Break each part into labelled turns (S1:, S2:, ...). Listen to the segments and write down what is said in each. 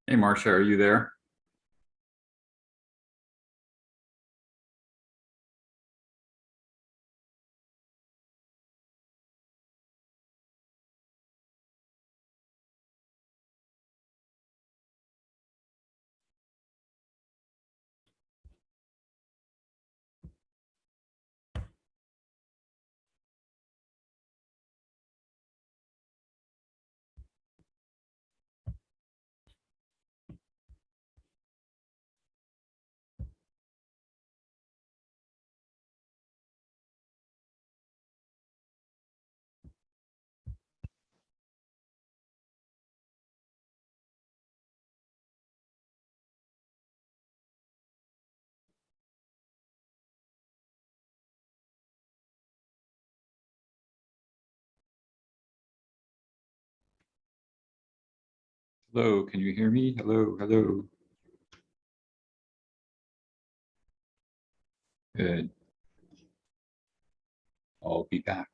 S1: Hey, Marcia, are you there? Hello, can you hear me? Hello, hello. Good. I'll be back.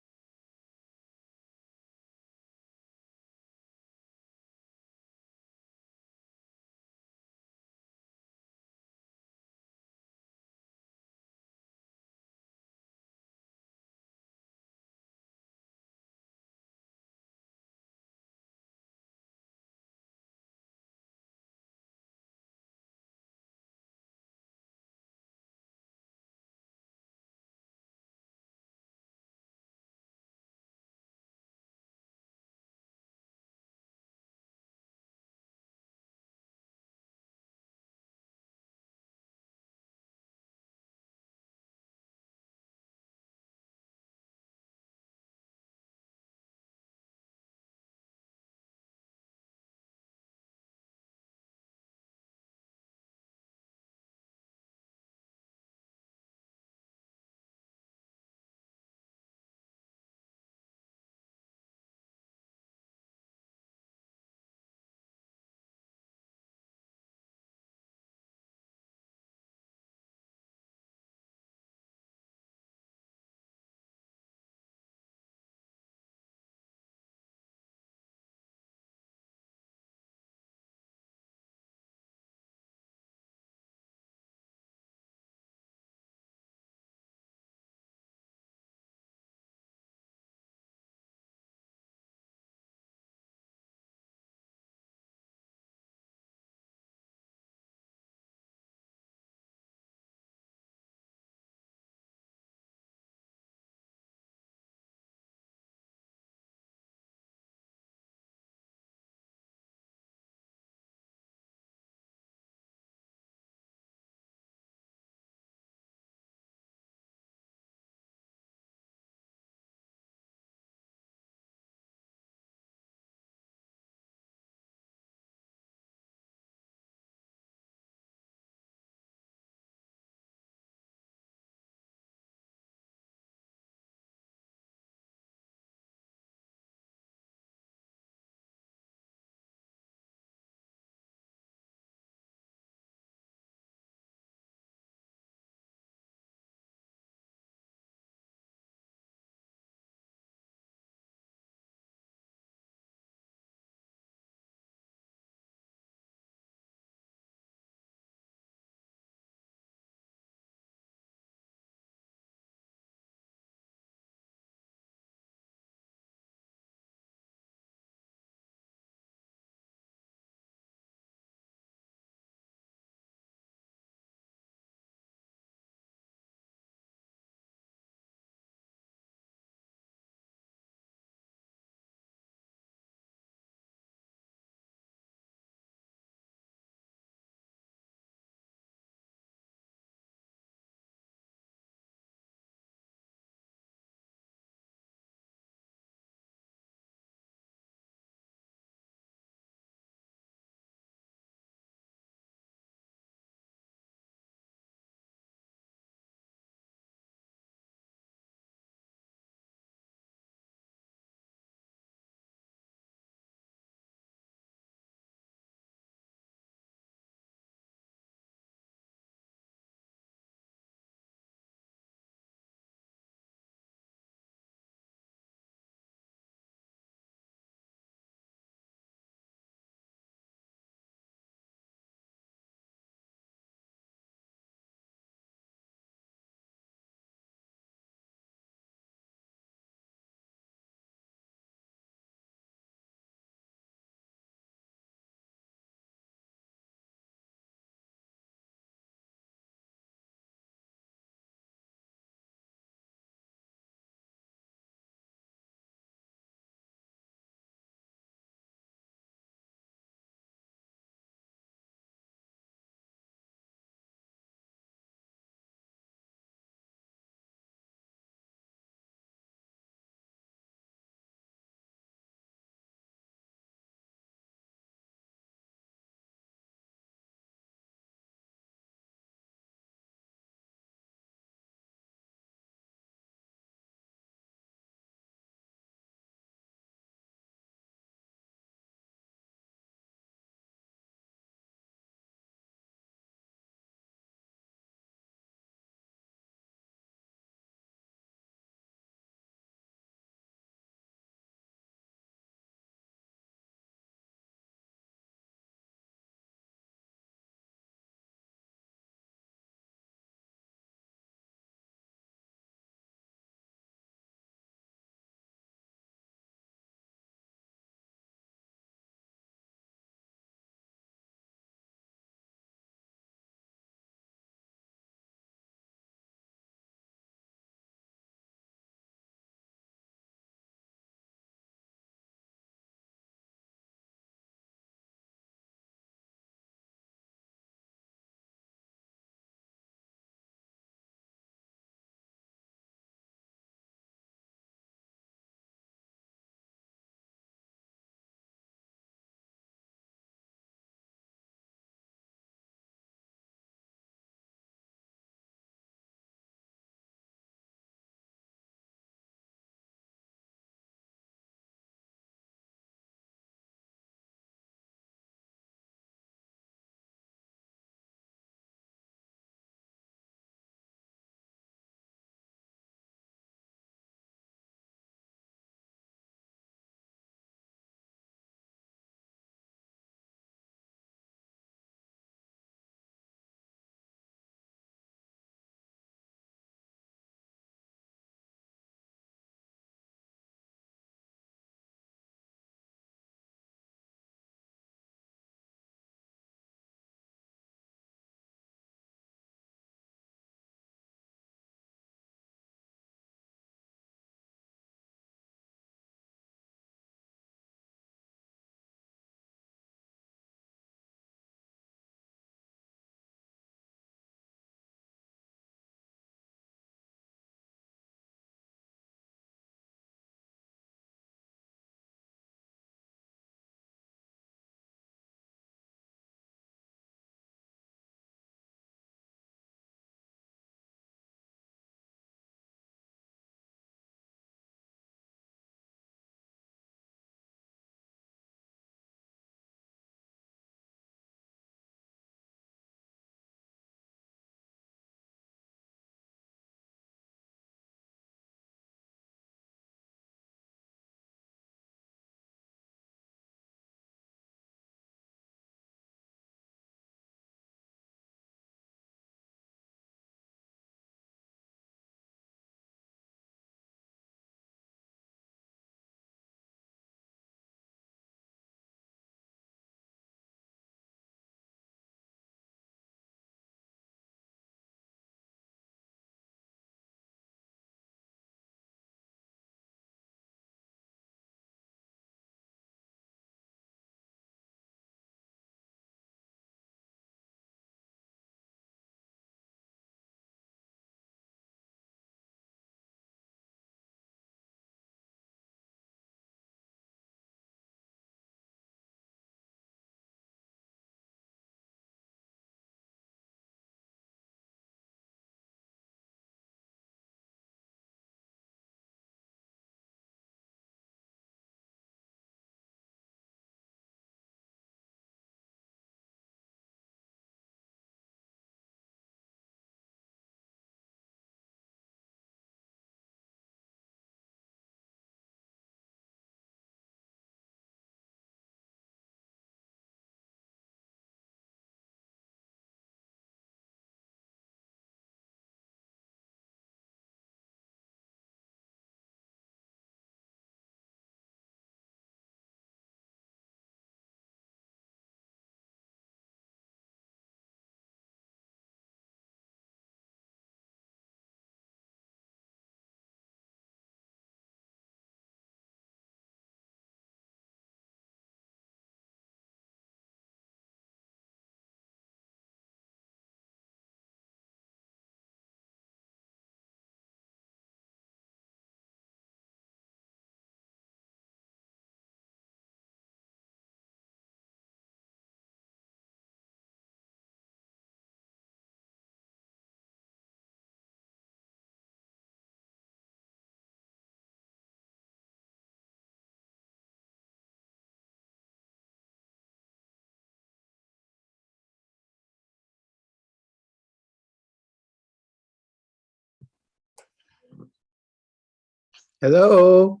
S2: Hello.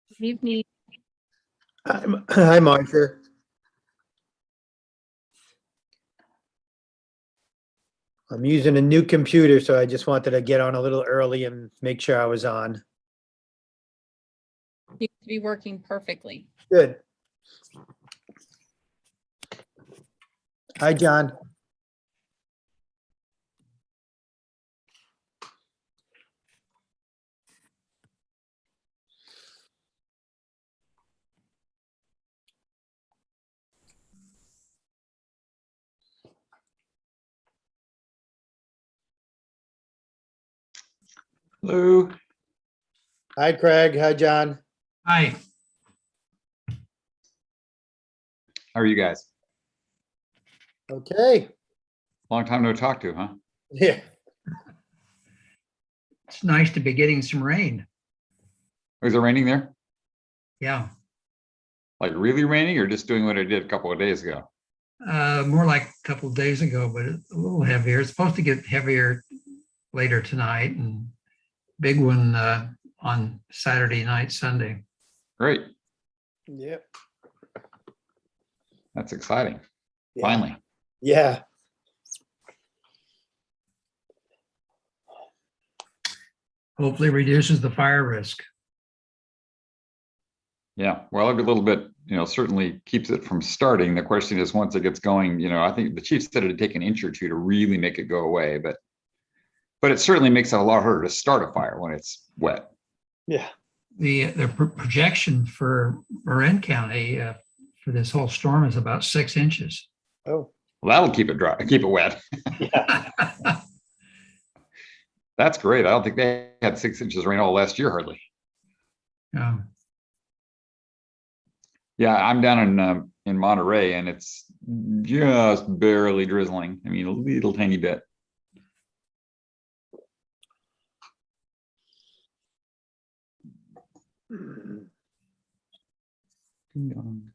S3: Good evening.
S2: Hi, Martha. I'm using a new computer, so I just wanted to get on a little early and make sure I was on.
S3: Seems to be working perfectly.
S2: Good. Hi, John.
S1: Hello.
S2: Hi, Craig. Hi, John.
S4: Hi,
S1: How are you guys?
S2: Okay.
S1: Long time no talk to, huh?
S2: Yeah.
S4: it's nice to be getting some rain.
S1: Is it raining there?
S4: Yeah,
S1: Like really raining or just doing what it did a couple of days ago?
S4: more like a couple of days ago, but a little heavier. It's supposed to get heavier later tonight and big one on Saturday night, Sunday.
S1: Great.
S2: Yep.
S1: That's exciting.
S2: Yeah.
S1: Finally.
S2: Yeah.
S4: Hopefully reduces the fire risk.
S1: Yeah. Well, every little bit, certainly keeps it from starting. The question is, once it gets going, I think the chief said it'd take an inch or two to really make it go away, but it certainly makes it a lot harder to start a fire when it's wet.
S2: Yeah.
S4: The projection for Marin County for this whole storm is about 6 inches.
S2: Oh.
S1: Well, that'll keep it dry, keep it wet.
S2: Yeah.
S1: That's great. I don't think they had 6 inches of rain all last year, hardly. Yeah, I'm down in Monterey, and it's just barely drizzling. I mean, a little tiny bit. Ding dong.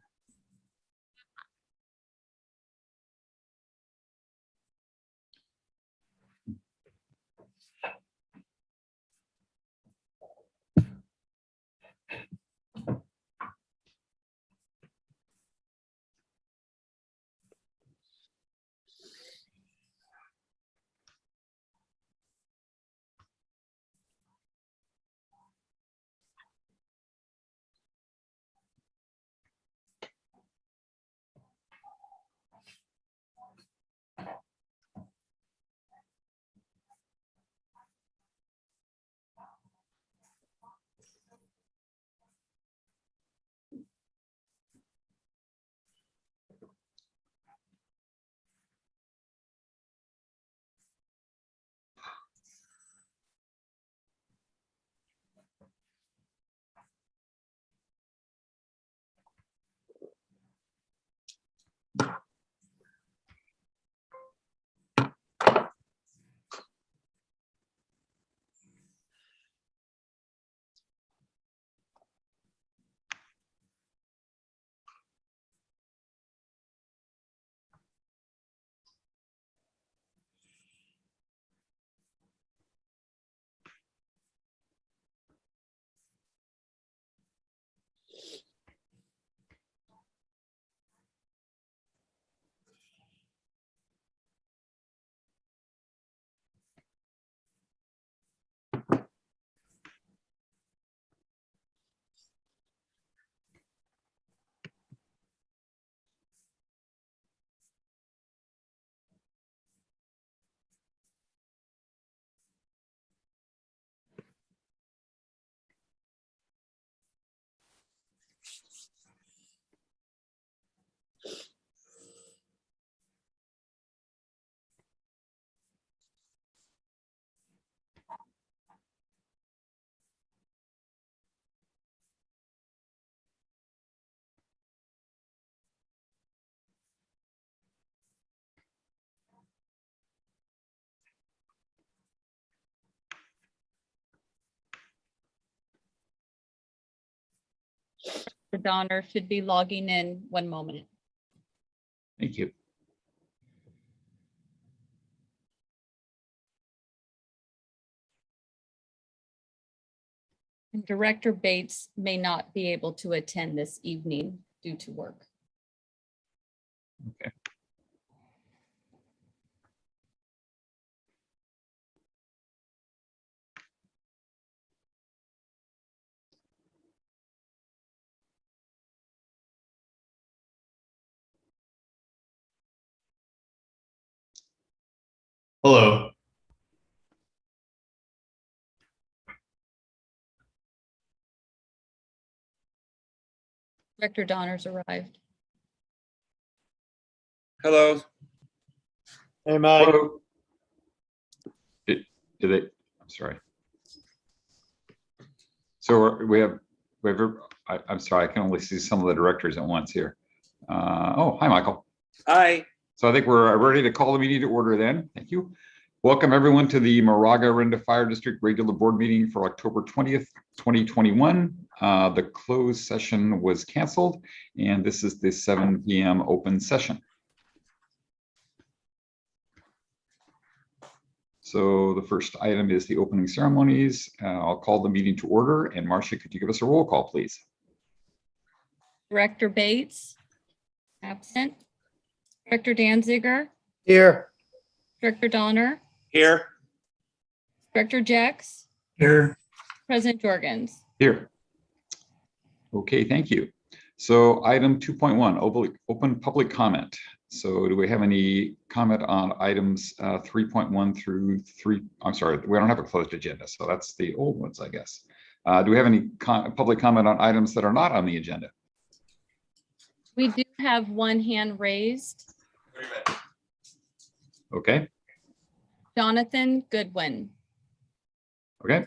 S3: Donner should be logging in 1 moment.
S1: Thank you.
S3: And Director Bates may not be able to attend this evening due to work.
S1: Okay.
S5: Hello.
S3: Director Donner's arrived.
S6: Hello.
S2: Hey, Mike.
S1: Hello. Did they, I'm sorry. So I'm sorry, I can only see some of the directors at once here. Oh, hi, Michael.
S6: Hi.
S1: So I think we're ready to call the meeting to order then. Thank you. Welcome everyone to the Moraga-Orinda Fire District regular board meeting for October 20th, 2021. The closed session was canceled and this is the 7 p.m. open session. So the first item is the opening ceremonies. I'll call the meeting to order, and Marcia, could you give us a roll call, please?
S3: Director Bates, absent. Director Danziger,
S2: Here.
S3: Director Donner,
S6: Here.
S3: Director Jex,
S4: Here,
S3: President Jorgens.
S1: Here. Okay, thank you. So item 2.1, open public comment. So do we have any comment on items 3.1 through 3? I'm sorry, we don't have a closed agenda, so that's the old ones, I guess. Do we have any public comment on items that are not on the agenda?
S3: We do have one hand raised.
S1: Okay,
S3: Jonathan Goodwin.
S1: okay.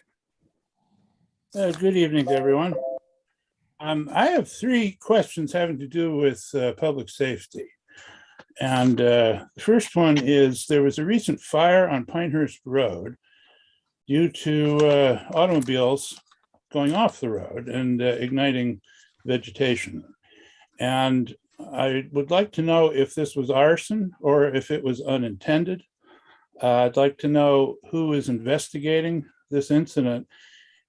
S7: Good evening to everyone. I have three questions having to do with public safety. And the first one is there was a recent fire on Pinehurst Road due to automobiles going off the road and igniting vegetation. And I would like to know if this was arson or if it was unintended. I'd like to know who is investigating this incident.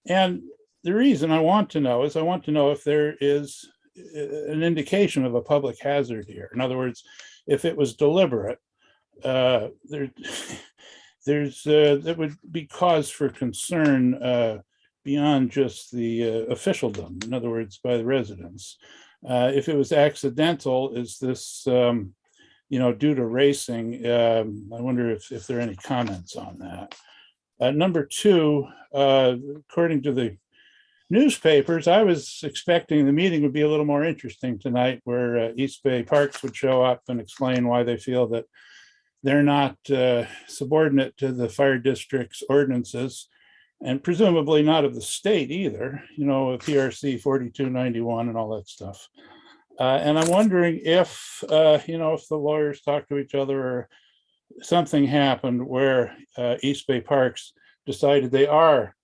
S7: And the reason I want to know is I want to know if there is an indication of a public hazard here. In other words, if it was deliberate, that would be cause for concern beyond just the officialdom, in other words, by the residents. If it was accidental, is this, due to racing? I wonder if there are any comments on that. Number two, according to the newspapers, I was expecting the meeting would be a little more interesting tonight, where East Bay Parks would show up and explain why they feel that they're not subordinate to the fire district's ordinances, and presumably not of the state either, PRC 4291 and all that stuff. And I'm wondering if, if the lawyers talk to each other or something happened where East Bay Parks decided they are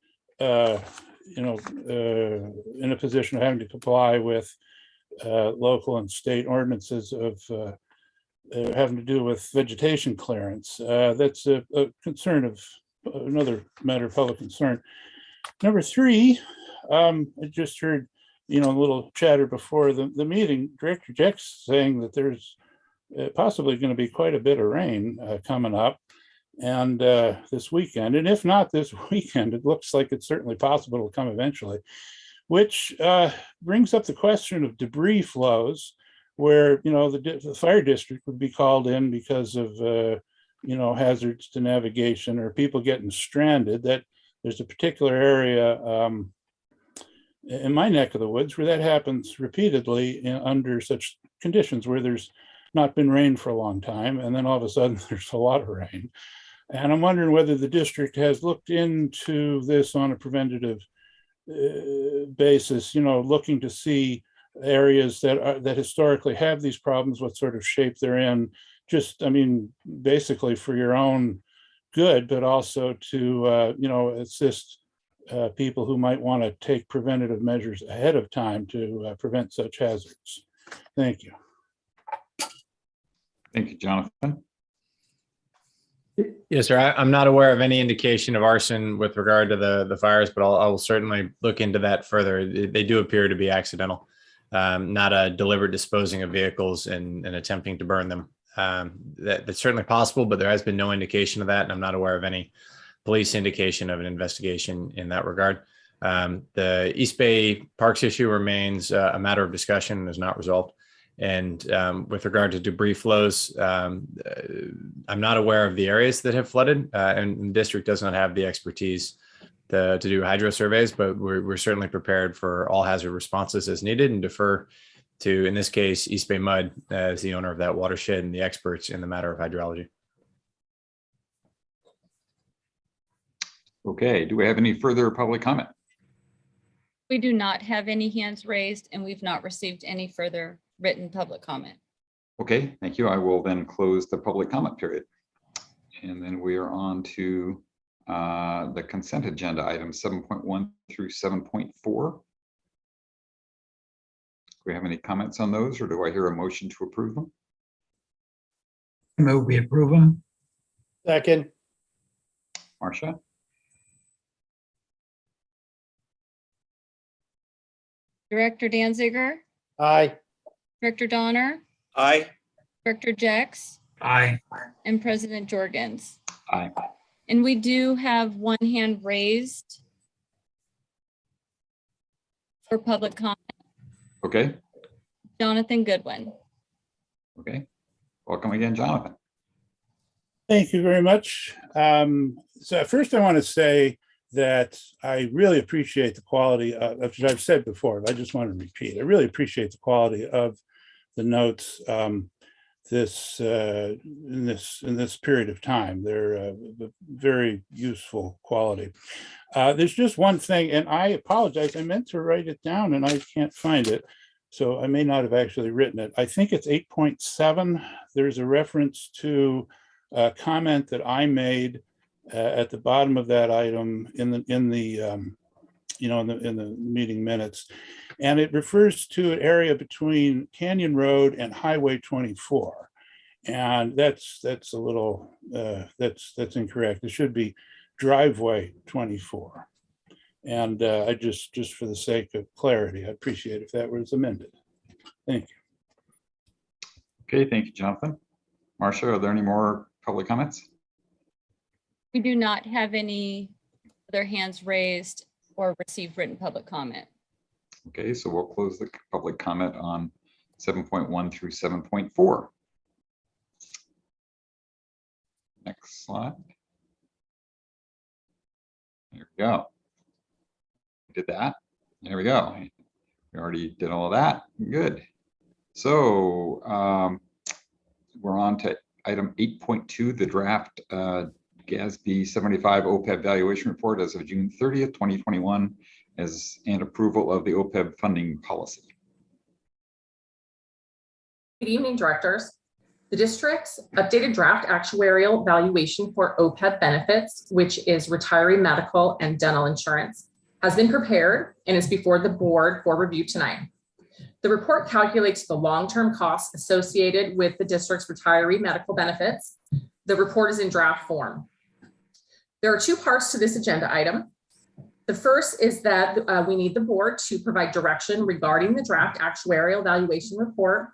S7: in a position of having to comply with local and state ordinances of having to do with vegetation clearance. That's a concern of another matter of public concern. Number three, I just heard, a little chatter before the meeting, Director Jex saying that there's possibly going to be quite a bit of rain coming up and this weekend. And if not this weekend, it looks like it's certainly possible it'll come eventually, which brings up the question of debris flows, where, the fire district would be called in because of, hazards to navigation or people getting stranded. That there's a particular area in my neck of the woods where that happens repeatedly under such conditions, where there's not been rain for a long time, and then all of a sudden there's a lot of rain. And I'm wondering whether the district has looked into this on a preventative basis, looking to see areas that historically have these problems, what sort of shape they're in, basically for your own good, but also to, assist people who might want to take preventative measures ahead of time to prevent such hazards. Thank you.
S1: Thank you, Jonathan.
S5: Yes, sir. I'm not aware of any indication of arson with regard to the fires, but I will certainly look into that further. They do appear to be accidental, not a deliberate disposing of vehicles and attempting to burn them. That's certainly possible, but there has been no indication of that, and I'm not aware of any police indication of an investigation in that regard. The East Bay Parks issue remains a matter of discussion and is not resolved. And with regard to debris flows, I'm not aware of the areas that have flooded, and the district does not have the expertise to do hydro surveys, but we're certainly prepared for all hazard responses as needed and defer to, in this case, East Bay Mud as the owner of that watershed and the experts in the matter of hydrology.
S1: Okay, do we have any further public comment?
S3: We do not have any hands raised, and we've not received any further written public comment.
S1: Okay, thank you. I will then close the public comment period. And then we are on to the consent agenda, items 7.1 through 7.4. Do we have any comments on those, or do I hear a motion to approve them?
S4: Move we approve them.
S2: Second,
S1: Marcia?
S3: Director Danziger,
S2: aye.
S3: Director Donner,
S6: Aye.
S3: Director Jex,
S4: Aye.
S3: and President Jorgens.
S1: Aye.
S3: And we do have one hand raised for public comment.
S1: Okay,
S3: Jonathan Goodwin.
S1: okay. Welcome again, Jonathan.
S7: Thank you very much. So first I want to say that I really appreciate the quality of, which I've said before, but I just want to repeat. I really appreciate the quality of the notes in this period of time. They're very useful quality. There's just one thing, and I apologize. I meant to write it down and I can't find it, so I may not have actually written it. I think it's 8.7. There's a reference to a comment that I made at the bottom of that item in the meeting minutes, and it refers to an area between Canyon Road and Highway 24, and that's a little that's incorrect. It should be driveway 24, and I just for the sake of clarity, I appreciate if that was amended. Thank you.
S1: Okay, thank you, Jonathan. Marcia, are there any more public comments?
S3: We do not have any other hands raised or received written public comment.
S1: Okay, so we'll close the public comment on 7.1 through 7.4. Next slide. There we go. Did that. There we go. We already did all of that. Good. So we're on to item 8.2, the draft GASB 75 OPEB valuation report as of June 30th, 2021, and approval of the OPEB funding policy.
S8: Good evening, directors. The district's updated draft actuarial valuation for OPEB benefits, which is retiree medical and dental insurance, has been prepared and is before the board for review tonight. The report calculates the long-term costs associated with the district's retiree medical benefits. The report is in draft form. There are two parts to this agenda item. The first is that we need the board to provide direction regarding the draft actuarial valuation report.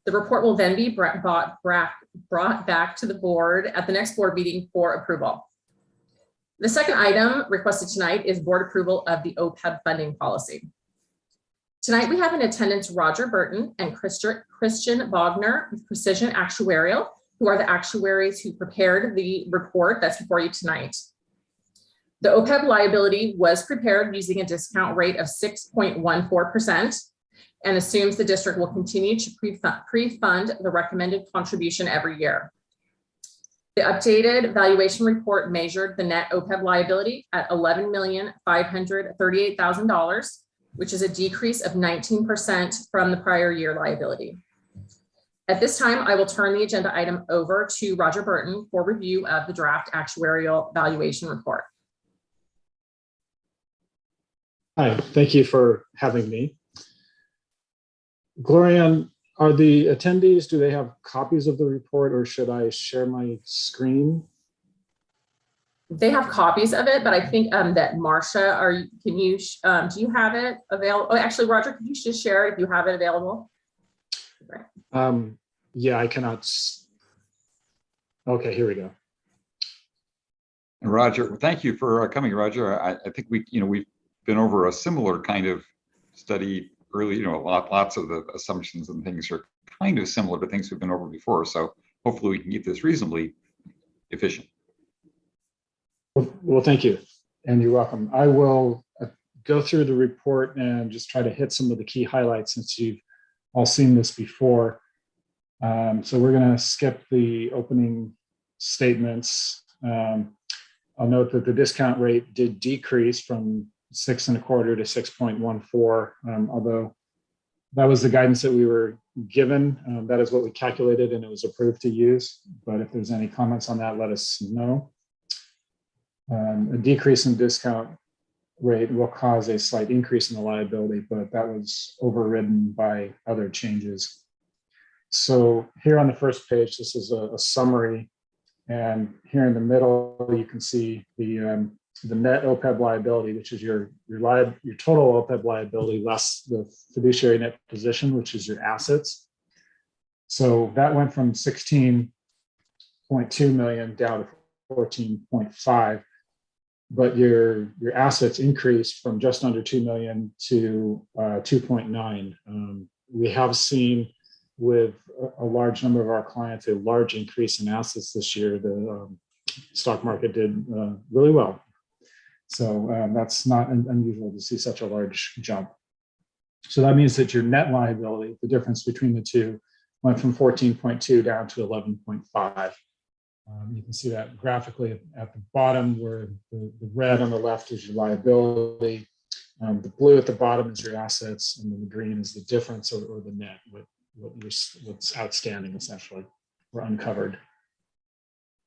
S8: The report will then be brought back to the board at the next board meeting for approval. The second item requested tonight is board approval of the OPEB funding policy. Tonight we have in attendance Roger Burton and Christian Bogner with Precision Actuarial, who are the actuaries who prepared the report that's before you tonight. The OPEB liability was prepared using a discount rate of 6.14% and assumes the district will continue to pre-fund the recommended contribution every year. The updated valuation report measured the net OPEB liability at $11,538,000, which is a decrease of 19% from the prior year liability. At this time, I will turn the agenda item over to Roger Burton for review of the draft actuarial valuation report.
S9: Hi, thank you for having me. Gloria, are the attendees, do they have copies of the report, or should I share my screen?
S8: They have copies of it, but I think that Marcia, do you have it available? Oh, actually, Roger, could you just share if you have it available?
S9: Yeah, I cannot. Okay, here we go.
S1: And Roger, thank you for coming, Roger. I think we've been over a similar kind of study early, lots of the assumptions and things are kind of similar to things we've been over before. So hopefully we can keep this reasonably efficient.
S9: Well, thank you, and you're welcome. I will go through the report and just try to hit some of the key highlights since you've all seen this before. So we're going to skip the opening statements. I'll note that the discount rate did decrease from 6.25 to 6.14, although that was the guidance that we were given. That is what we calculated and it was approved to use. But if there's any comments on that, let us know. A decrease in discount rate will cause a slight increase in the liability, but that was overridden by other changes. So here on the first page, this is a summary. And here in the middle, you can see the net OPEB liability, which is your total OPEB liability less the fiduciary net position, which is your assets. So that went from 16.2 million down to 14.5, but your assets increased from just under 2 million to 2.9. We have seen with a large number of our clients a large increase in assets this year. The stock market did really well. So that's not unusual to see such a large jump. So that means that your net liability, the difference between the two, went from 14.2 down to 11.5. You can see that graphically at the bottom where the red on the left is your liability. The blue at the bottom is your assets, and then the green is the difference or the net, what's outstanding essentially or uncovered.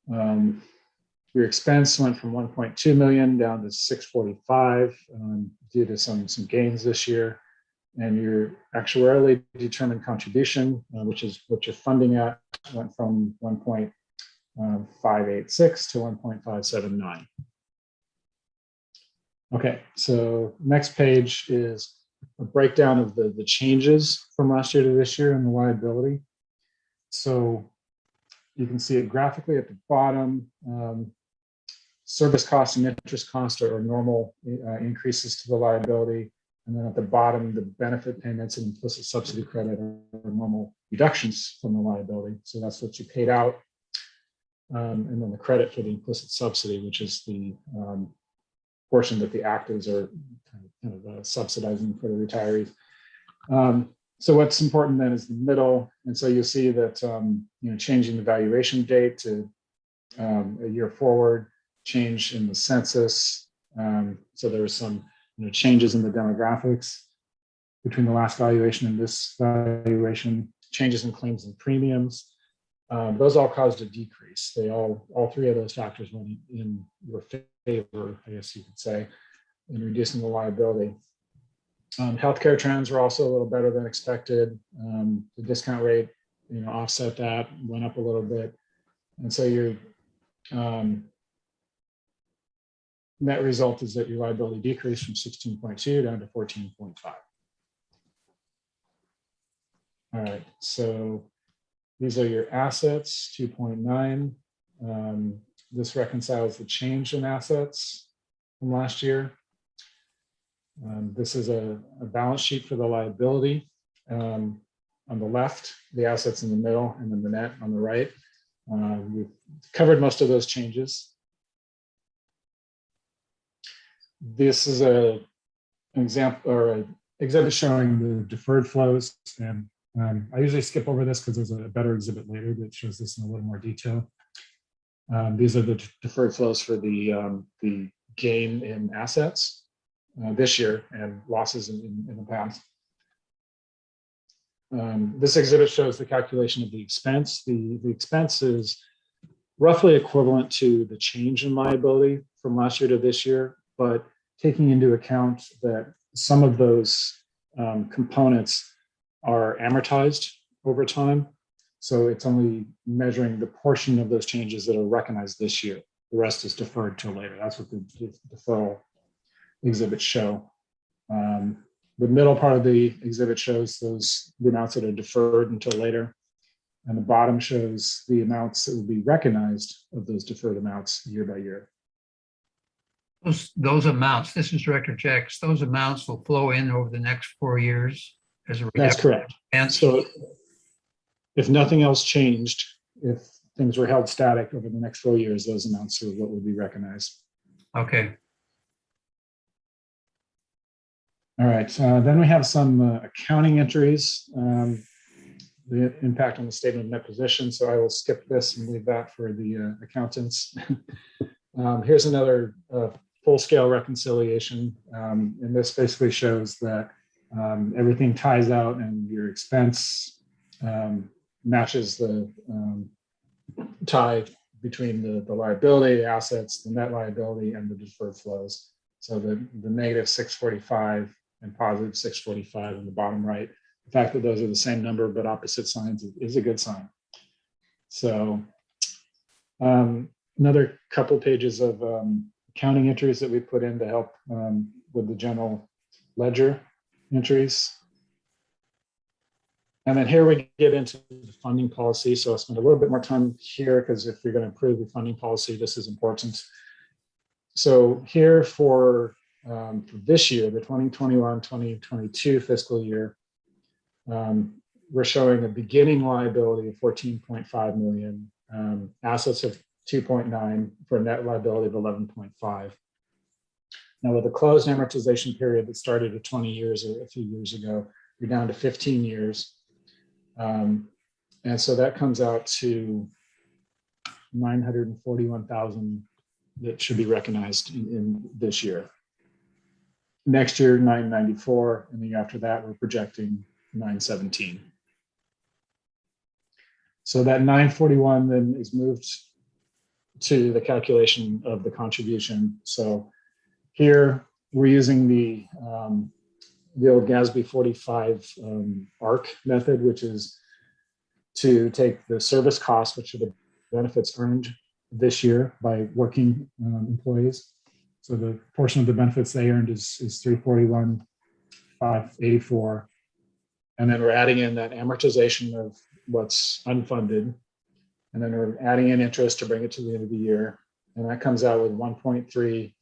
S9: Your expense went from 1.2 million down to 645 due to some gains this year. And your actuarially determined contribution, which is what you're funding at, went from 1.586 to 1.579. Okay, so next page is a breakdown of the changes from last year to this year in the liability. So you can see it graphically at the bottom. Service costs and interest costs are normal increases to the liability. And then at the bottom, the benefit payments and implicit subsidy credit are normal reductions from the liability. So that's what you paid out. And then the credit for the implicit subsidy, which is the portion that the actives are kind of subsidizing for the retirees. So what's important then is the middle. And so you'll see that changing the valuation date to a year forward, change in the census. So there was some changes in the demographics between the last valuation and this valuation, changes in claims and premiums. Those all caused a decrease. They all three of those factors went in your favor, I guess you could say, in reducing the liability. Healthcare trends were also a little better than expected. The discount rate, offset that, went up a little bit. And so your net result is that your liability decreased from 16.2 down to 14.5. All right, so these are your assets, 2.9. This reconciles the change in assets from last year. This is a balance sheet for the liability. On the left, the assets in the middle, and then the net on the right. We've covered most of those changes. This is an example or an exhibit showing the deferred flows. And I usually skip over this because there's a better exhibit later that shows this in a little more detail. These are the deferred flows for the gain in assets this year and losses in the past. This exhibit shows the calculation of the expense. The expense is roughly equivalent to the change in liability from last year to this year, but taking into account that some of those components are amortized over time. So it's only measuring the portion of those changes that are recognized this year. the rest is deferred till later. That's what the deferral exhibits show. The middle part of the exhibit shows the amounts that are deferred until later. And the bottom shows the amounts that will be recognized of those deferred amounts year by year.
S4: Those amounts, this is Director Jacks, those amounts will flow in over the next 4 years as a
S9: That's correct.
S4: And
S9: So if nothing else changed, if things were held static over the next 4 years, those amounts are what will be recognized.
S4: okay,
S9: All right, then we have some accounting entries, the impact on the statement of net position. So I will skip this and leave that for the accountants. Here's another full-scale reconciliation. And this basically shows that everything ties out and your expense matches the tie between the liability, assets, the net liability, and the deferred flows. So the negative 645 and positive 645 in the bottom right. The fact that those are the same number but opposite signs is a good sign. So another couple pages of accounting entries that we put in to help with the general ledger entries. And then here we get into the funding policy. So I'll spend a little bit more time here because if you're going to improve the funding policy, this is important. So here for this year, the 2021-2022 fiscal year, we're showing a beginning liability of 14.5 million, assets of 2.9 for a net liability of 11.5. Now with a closed amortization period that started at 20 years a few years ago, we're down to 15 years. And so that comes out to 941,000 that should be recognized in this year. Next year, 994, and the year after that, we're projecting 917. So that 941 then is moved to the calculation of the contribution. So here we're using the old GASB 45 ARC method, which is to take the service costs, which are the benefits earned this year by working employees. So the portion of the benefits they earned is 341,584. And then we're adding in that amortization of what's unfunded. And then we're adding in interest to bring it to the end of the year. And that comes out with 1.3,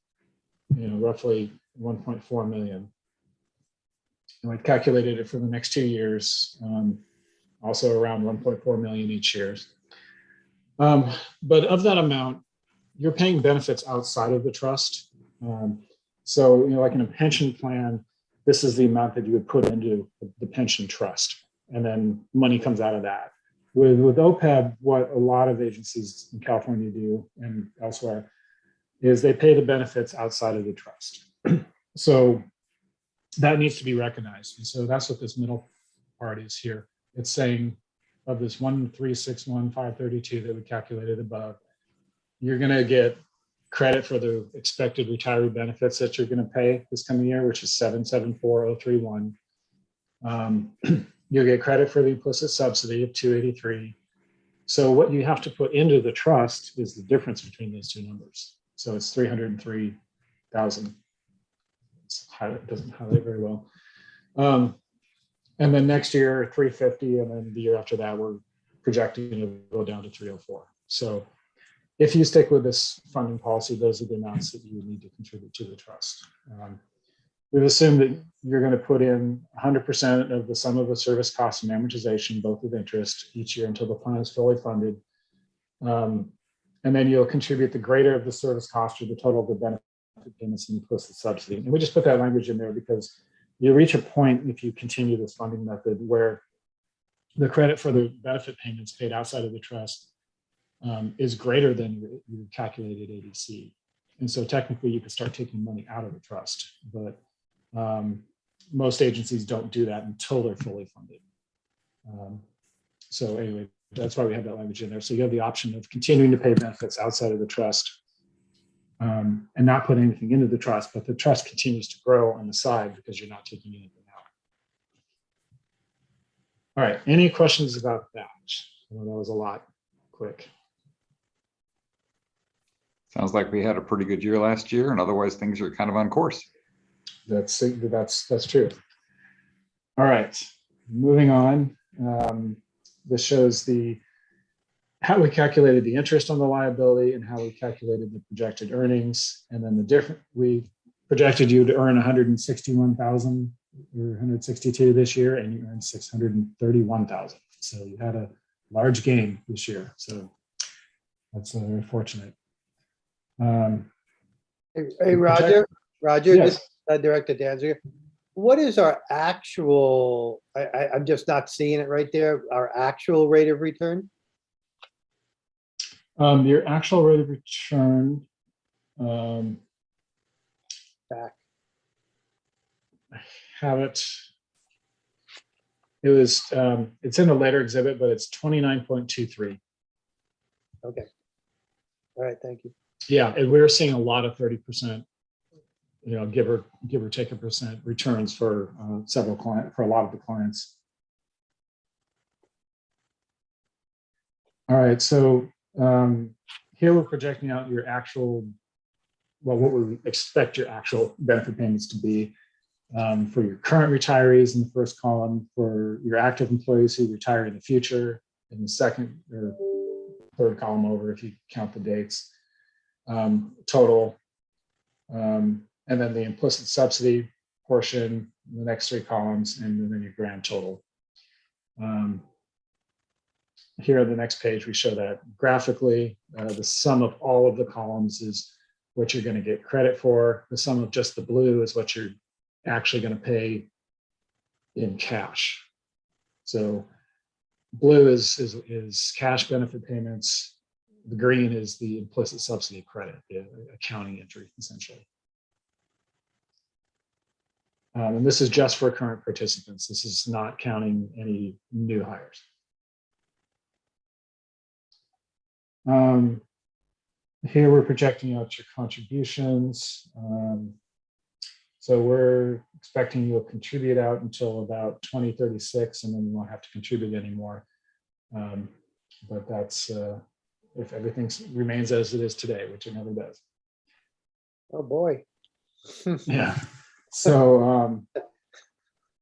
S9: roughly 1.4 million. And we've calculated it for the next 2 years, also around 1.4 million each year. But of that amount, you're paying benefits outside of the trust. So, like in a pension plan, this is the amount that you would put into the pension trust, and then money comes out of that. With OPEB, what a lot of agencies in California do and elsewhere is they pay the benefits outside of the trust. So that needs to be recognized. And so that's what this middle part is here. It's saying of this 1,361,532 that we calculated above, you're going to get credit for the expected retiree benefits that you're going to pay this coming year, which is 774,031. You'll get credit for the implicit subsidy of 283. So what you have to put into the trust is the difference between those two numbers. So it's 303,000. It doesn't highlight very well. And then next year, 350, and then the year after that, we're projecting to go down to 304. So if you stick with this funding policy, those are the amounts that you would need to contribute to the trust. We've assumed that you're going to put in 100% of the sum of the service costs and amortization, both with interest, each year until the plan is fully funded. And then you'll contribute the greater of the service cost or the total of the benefit payments and implicit subsidy. And we just put that language in there because you reach a point if you continue this funding method where the credit for the benefit payments paid outside of the trust is greater than your calculated ADC. And so technically you can start taking money out of the trust, but most agencies don't do that until they're fully funded. So anyway, that's why we have that language in there. So you have the option of continuing to pay benefits outside of the trust and not put anything into the trust, but the trust continues to grow on the side because you're not taking anything out. All right, any questions about that? I know that was a lot quick.
S1: Sounds like we had a pretty good year last year, and otherwise things are kind of on course.
S9: That's true. All right, moving on. This shows how we calculated the interest on the liability and how we calculated the projected earnings. And then we projected you to earn 161,000 or 162 this year, and you earned 631,000. So you had a large gain this year. So that's very fortunate.
S2: Hey, Roger,
S9: Yes.
S2: this Director Danziger. What is our actual, I'm just not seeing it right there, our actual rate of return?
S9: Your actual rate of return,
S2: Back.
S9: I have it. It was, it's in a later exhibit, but it's 29.23.
S2: Okay. All right, thank you.
S9: Yeah, and we're seeing a lot of 30%, give or take a percent returns for for a lot of the clients. All right, so here we're projecting out your actual, what we expect your actual benefit payments to be for your current retirees in the first column, for your active employees who retire in the future in the second or third column over if you count the dates, total, and then the implicit subsidy portion, the next three columns, and then your grand total. Here on the next page, we show that graphically. The sum of all of the columns is what you're going to get credit for. The sum of just the blue is what you're actually going to pay in cash. So blue is cash benefit payments. The green is the implicit subsidy credit, the accounting entry, essentially. And this is just for current participants. This is not counting any new hires. Here we're projecting out your contributions. So we're expecting you'll contribute out until about 2036, and then you won't have to contribute anymore. But that's if everything remains as it is today, which it never does.
S2: Oh, boy.
S9: Yeah. So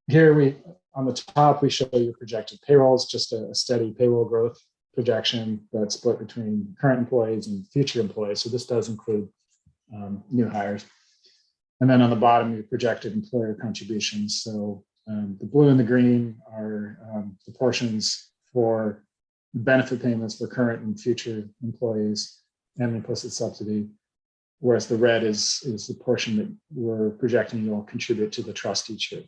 S9: here on the top, we show you projected payrolls, just a steady payroll growth projection that's split between current employees and future employees. So this does include new hires. And then on the bottom, your projected employer contributions. So the blue and the green are the portions for benefit payments for current and future employees and implicit subsidy, whereas the red is the portion that we're projecting you'll contribute to the trust each year.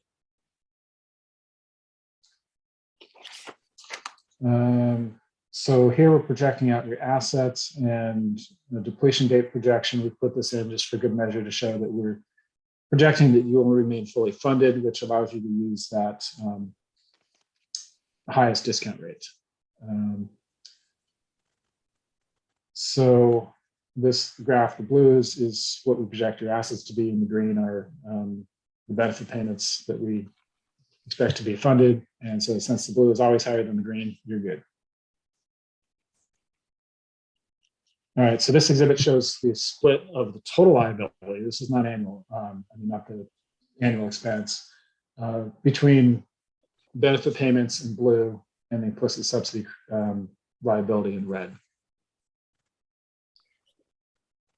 S9: So here we're projecting out your assets and the depletion date projection. We put this in just for good measure to show that we're projecting that you will remain fully funded, which allows you to use that highest discount rate. So this graph, the blues, is what we project your assets to be, and the green are the benefit payments that we expect to be funded. And so since the blue is always higher than the green, you're good. All right, so this exhibit shows the split of the total liability. This is not annual, not the annual expense, between benefit payments in blue and the implicit subsidy liability in red.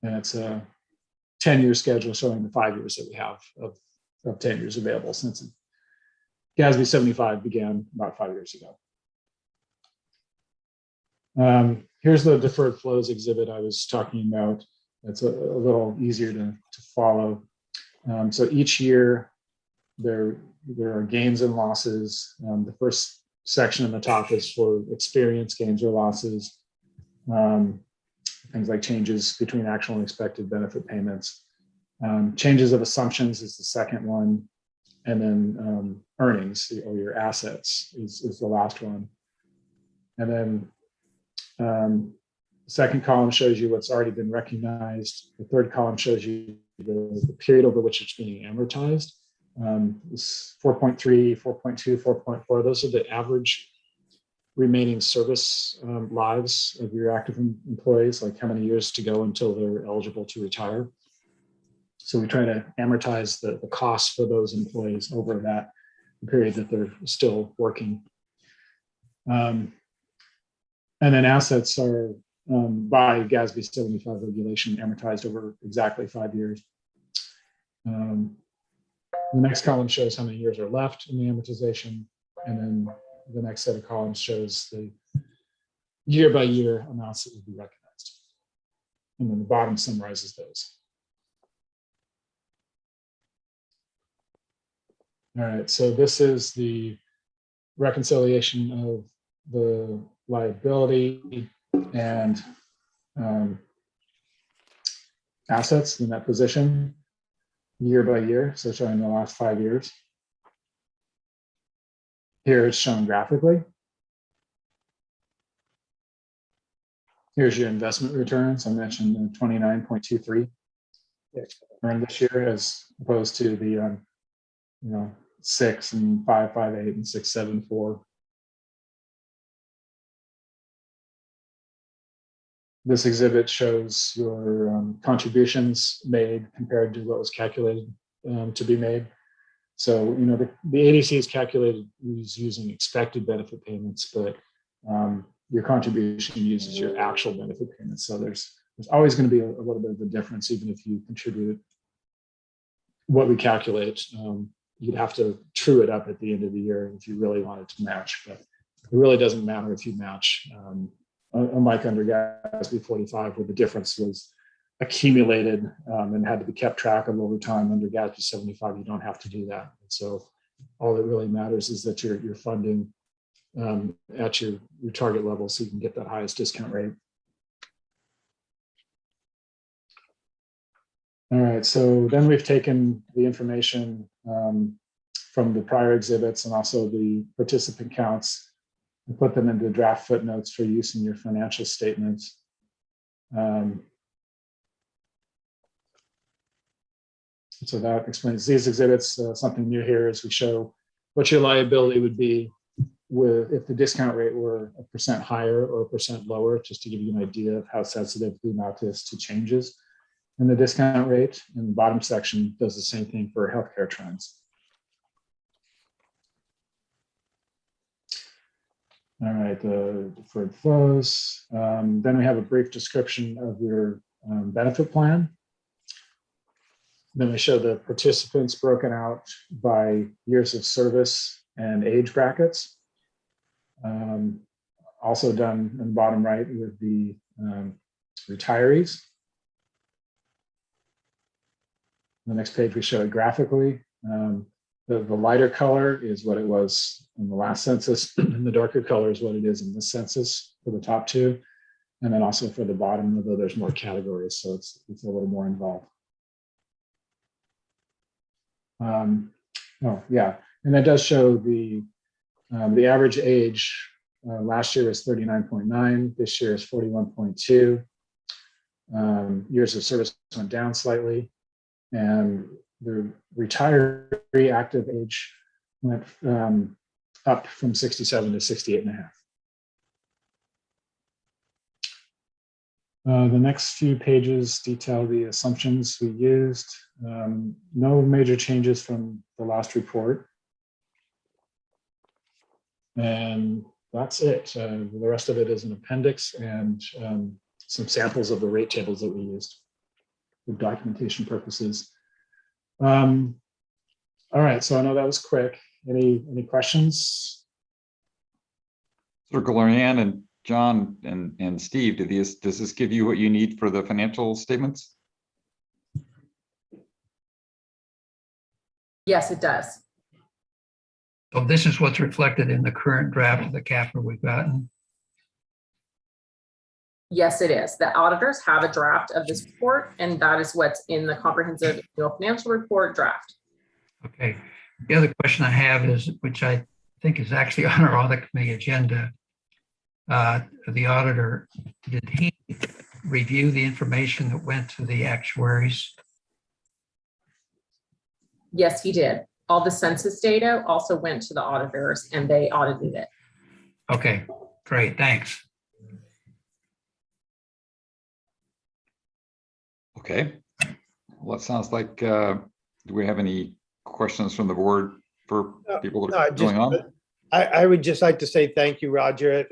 S9: And it's a 10-year schedule showing the 5 years that we have of 10 years available since GASB 75 began about 5 years ago. Here's the deferred flows exhibit I was talking about. It's a little easier to follow. So each year there are gains and losses. The first section on the top is for experience gains or losses. Things like changes between actual and expected benefit payments. Changes of assumptions is the second one. And then earnings or your assets is the last one. And then the second column shows you what's already been recognized. The third column shows you the period over which it's being amortized. It's 4.3, 4.2, 4.4. Those are the average remaining service lives of your active employees, like how many years to go until they're eligible to retire. So we try to amortize the cost for those employees over that period that they're still working. And then assets are by GASB 75 regulation amortized over exactly 5 years. The next column shows how many years are left in the amortization, and then the next set of columns shows the year by year amounts that would be recognized. And then the bottom summarizes those. All right, so this is the reconciliation of the liability and assets in that position year by year, so showing the last 5 years. Here it's shown graphically. Here's your investment returns. I mentioned 29.23 earned this year, as opposed to the 6 and 5.58 and 6.74. This exhibit shows your contributions made compared to what was calculated to be made. So, the ADC is calculated using expected benefit payments, but your contribution uses your actual benefit payments. So there's always going to be a little bit of a difference, even if you contribute what we calculate. You'd have to true it up at the end of the year if you really wanted to match, but it really doesn't matter if you match. Unlike under GASB 45, where the difference was accumulated and had to be kept track of over time, under GASB 75, you don't have to do that. And so all that really matters is that you're funding at your target level so you can get that highest discount rate. All right, so then we've taken the information from the prior exhibits and also the participant counts and put them into draft footnotes for use in your financial statements. So that explains these exhibits. Something new here is we show what your liability would be if the discount rate were 1% higher or 1% lower, just to give you an idea of how sensitive the amount is to changes in the discount rate. And the bottom section does the same thing for healthcare trends. All right, the deferred flows. Then we have a brief description of your benefit plan. Then we show the participants broken out by years of service and age brackets. Also done in the bottom right with the retirees. On the next page, we show it graphically. The lighter color is what it was in the last census, and the darker color is what it is in this census for the top two, and then also for the bottom, although there's more categories, so it's a little more involved. Oh yeah, and that does show the average age. Last year was 39.9. This year is 41.2. Years of service went down slightly, and the retiree active age went up from 67 to 68.5. The next few pages detail the assumptions we used. No major changes from the last report. And that's it. The rest of it is an appendix and some samples of the rate tables that we used for documentation purposes. All right, so I know that was quick. Any questions?
S1: Circle Lorianne and John and Steve, does this give you what you need for the financial statements?
S8: Yes, it does.
S4: So this is what's reflected in the current draft of the CAPR we've gotten.
S8: Yes, it is. The auditors have a draft of this report, and that is what's in the comprehensive annual financial report draft.
S4: Okay. The other question I have is, which I think is actually on our audit committee agenda, the auditor, did he review the information that went to the actuaries?
S8: Yes, he did. All the census data also went to the auditors and they audited it.
S4: Okay, Great, thanks.
S1: Okay. Well, that sounds like, do we have any questions from the board for people that
S2: No,
S1: are going on?
S2: I would just like to say thank you, Roger.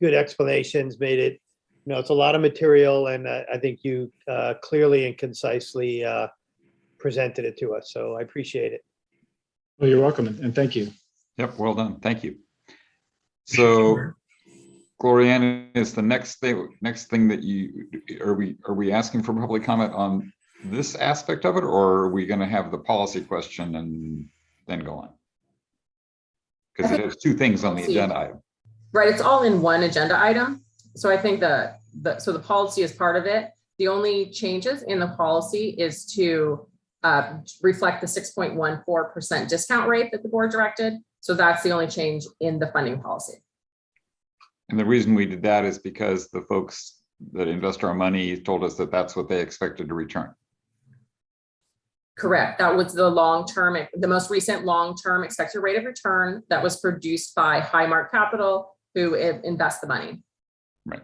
S2: Good explanations, made it, it's a lot of material, and I think you clearly and concisely presented it to us. So I appreciate it.
S9: Well, you're welcome, and thank you.
S1: Yep, well done. Thank you. So, Glorianne, is the next thing that are we asking for public comment on this aspect of it, or are we going to have the policy question and then go on? Because it has two things on the agenda item.
S8: Right, it's all in one agenda item. So I think the policy is part of it. The only changes in the policy is to reflect the 6.14% discount rate that the board directed. So that's the only change in the funding policy.
S1: And the reason we did that is because the folks that invest our money told us that that's what they expected to return.
S8: Correct. That was the most recent long-term expected rate of return that was produced by Highmark Capital, who invest the money.
S1: Right.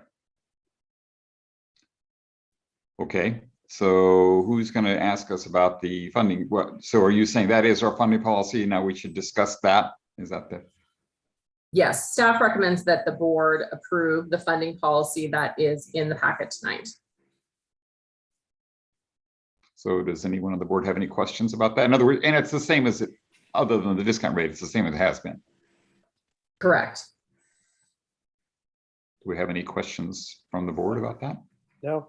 S1: Okay. So who's going to ask us about the funding? So are you saying that is our funding policy? Now we should discuss that? Is that the?
S8: Yes, staff recommends that the board approve the funding policy that is in the packet tonight.
S1: So does anyone on the board have any questions about that? In other words, and it's the same as it, other than the discount rate, it's the same as it has been.
S8: Correct.
S1: Do we have any questions from the board about that?
S2: No.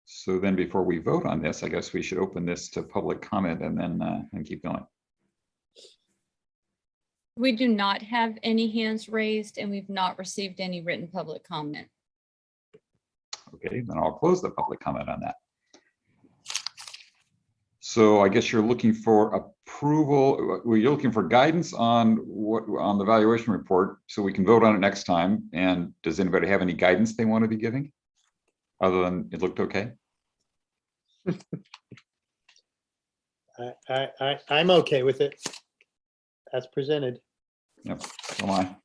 S1: So then before we vote on this, I guess we should open this to public comment and then and keep going.
S3: We do not have any hands raised, and we've not received any written public comment.
S1: Okay, then I'll close the public comment on that. So I guess you're looking for approval. Were you looking for guidance on the valuation report so we can vote on it next time? And does anybody have any guidance they want to be giving other than it looked okay?
S2: I'm okay with it as presented.
S1: Yep, so am I.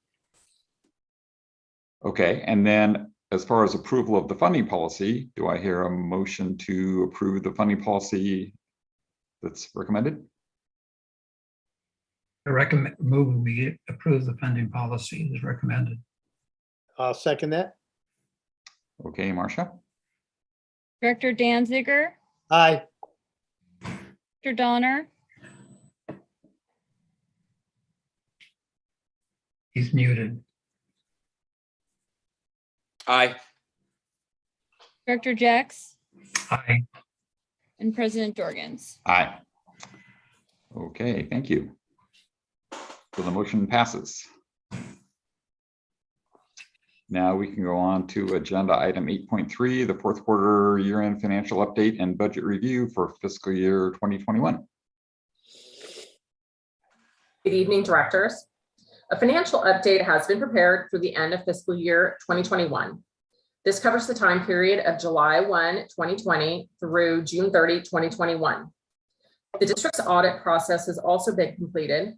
S1: Okay, and then as far as approval of the funding policy, do I hear a motion to approve the funding policy that's recommended?
S4: I move we approve the funding policy as recommended.
S2: I'll second that.
S1: Okay, Marcia?
S3: Director Danziger,
S2: Aye.
S3: Director Donner,
S4: He's muted.
S6: Aye.
S3: Director Jex,
S4: Aye.
S3: and President Jorgens.
S1: Aye. Okay, thank you. So the motion passes. Now we can go on to agenda item 8.3, the fourth quarter year-end financial update and budget review for fiscal year 2021.
S8: Good evening, directors. A financial update has been prepared through the end of fiscal year 2021. This covers the time period of July 1, 2020 through June 30, 2021. The district's audit process has also been completed.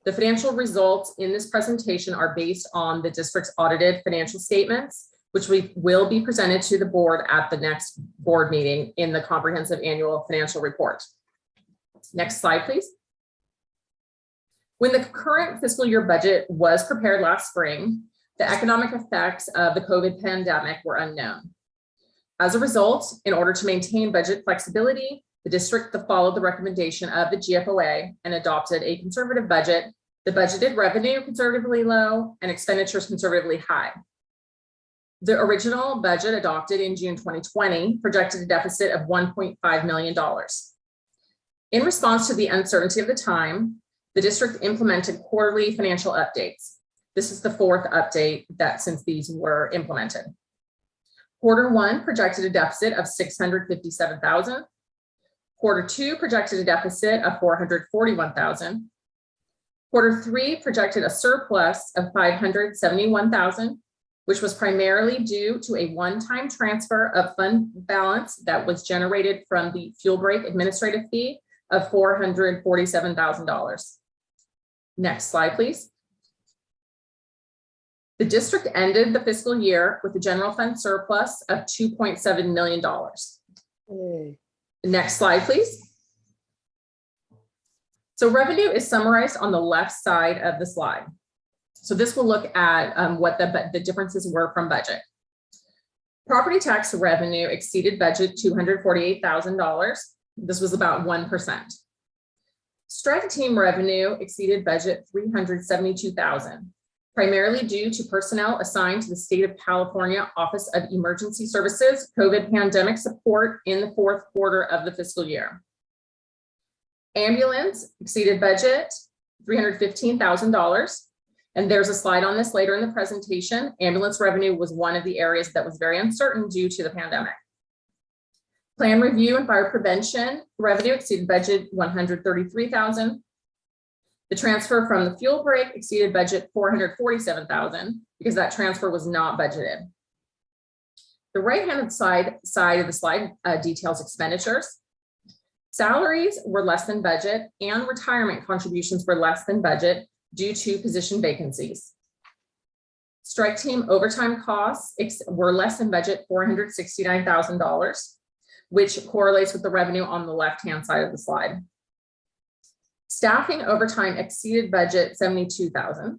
S8: The financial results in this presentation are based on the district's audited financial statements, which will be presented to the board at the next board meeting in the comprehensive annual financial report. Next slide, please. When the current fiscal year budget was prepared last spring, the economic effects of the COVID pandemic were unknown. As a result, in order to maintain budget flexibility, the district followed the recommendation of the GFOA and adopted a conservative budget. The budgeted revenue conservatively low and expenditures conservatively high. The original budget adopted in June 2020 projected a deficit of $1.5 million. In response to the uncertainty of the time, the district implemented quarterly financial updates. This is the fourth update since these were implemented. Quarter one projected a deficit of $657,000. Quarter two projected a deficit of $441,000. Quarter three projected a surplus of $571,000, which was primarily due to a one-time transfer of fund balance that was generated from the fuel break administrative fee of $447,000. Next slide, please. The district ended the fiscal year with a general fund surplus of $2.7 million.
S2: Yay.
S8: Next slide, please. So revenue is summarized on the left side of the slide. So this will look at what the differences were from budget. Property tax revenue exceeded budget $248,000. This was about 1%. Strike team revenue exceeded budget $372,000, primarily due to personnel assigned to the State of California Office of Emergency Services COVID pandemic support in the fourth quarter of the fiscal year. Ambulance exceeded budget $315,000. And there's a slide on this later in the presentation. Ambulance revenue was one of the areas that was very uncertain due to the pandemic. Plan review and fire prevention revenue exceeded budget $133,000. The transfer from the fuel break exceeded budget $447,000 because that transfer was not budgeted. The right-hand side of the slide details expenditures. Salaries were less than budget and retirement contributions were less than budget due to position vacancies. Strike team overtime costs were less than budget $469,000, which correlates with the revenue on the left-hand side of the slide. Staffing overtime exceeded budget $72,000.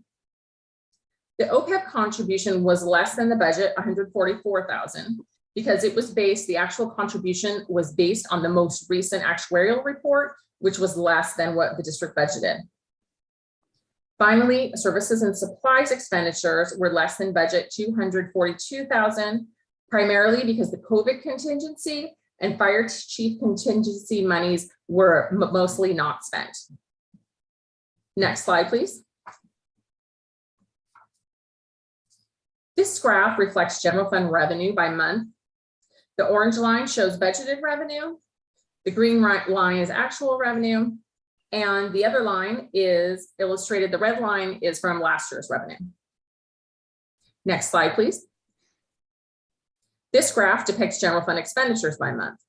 S8: The OPEB contribution was less than the budget, $144,000, because it was based, the actual contribution was based on the most recent actuarial report, which was less than what the district budgeted. Finally, services and supplies expenditures were less than budget, $242,000, primarily because the COVID contingency and fire chief contingency monies were mostly not spent. Next slide, please. This graph reflects general fund revenue by month. The orange line shows budgeted revenue. The green line is actual revenue. And the other line is illustrated. The red line is from last year's revenue. Next slide, please. This graph depicts general fund expenditures by month.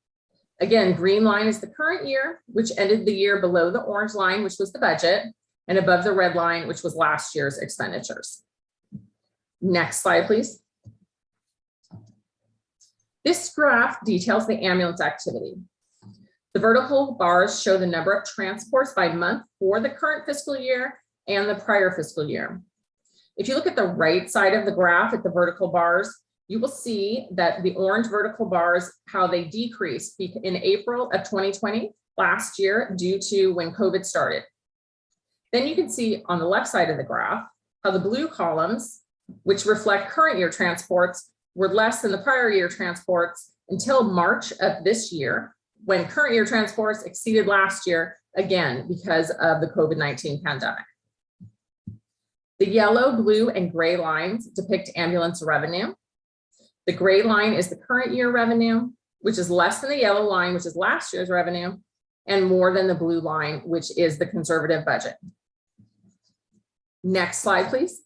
S8: Again, green line is the current year, which ended the year below the orange line, which was the budget, and above the red line, which was last year's expenditures. Next slide, please. This graph details the ambulance activity. The vertical bars show the number of transports by month for the current fiscal year and the prior fiscal year. If you look at the right side of the graph at the vertical bars, you will see that the orange vertical bars, how they decreased in April of 2020, last year, due to when COVID started. Then you can see on the left side of the graph, how the blue columns, which reflect current year transports, were less than the prior year transports until March of this year, when current year transports exceeded last year, again, because of the COVID-19 pandemic. The yellow, blue, and gray lines depict ambulance revenue. The gray line is the current year revenue, which is less than the yellow line, which is last year's revenue, and more than the blue line, which is the conservative budget. Next slide, please.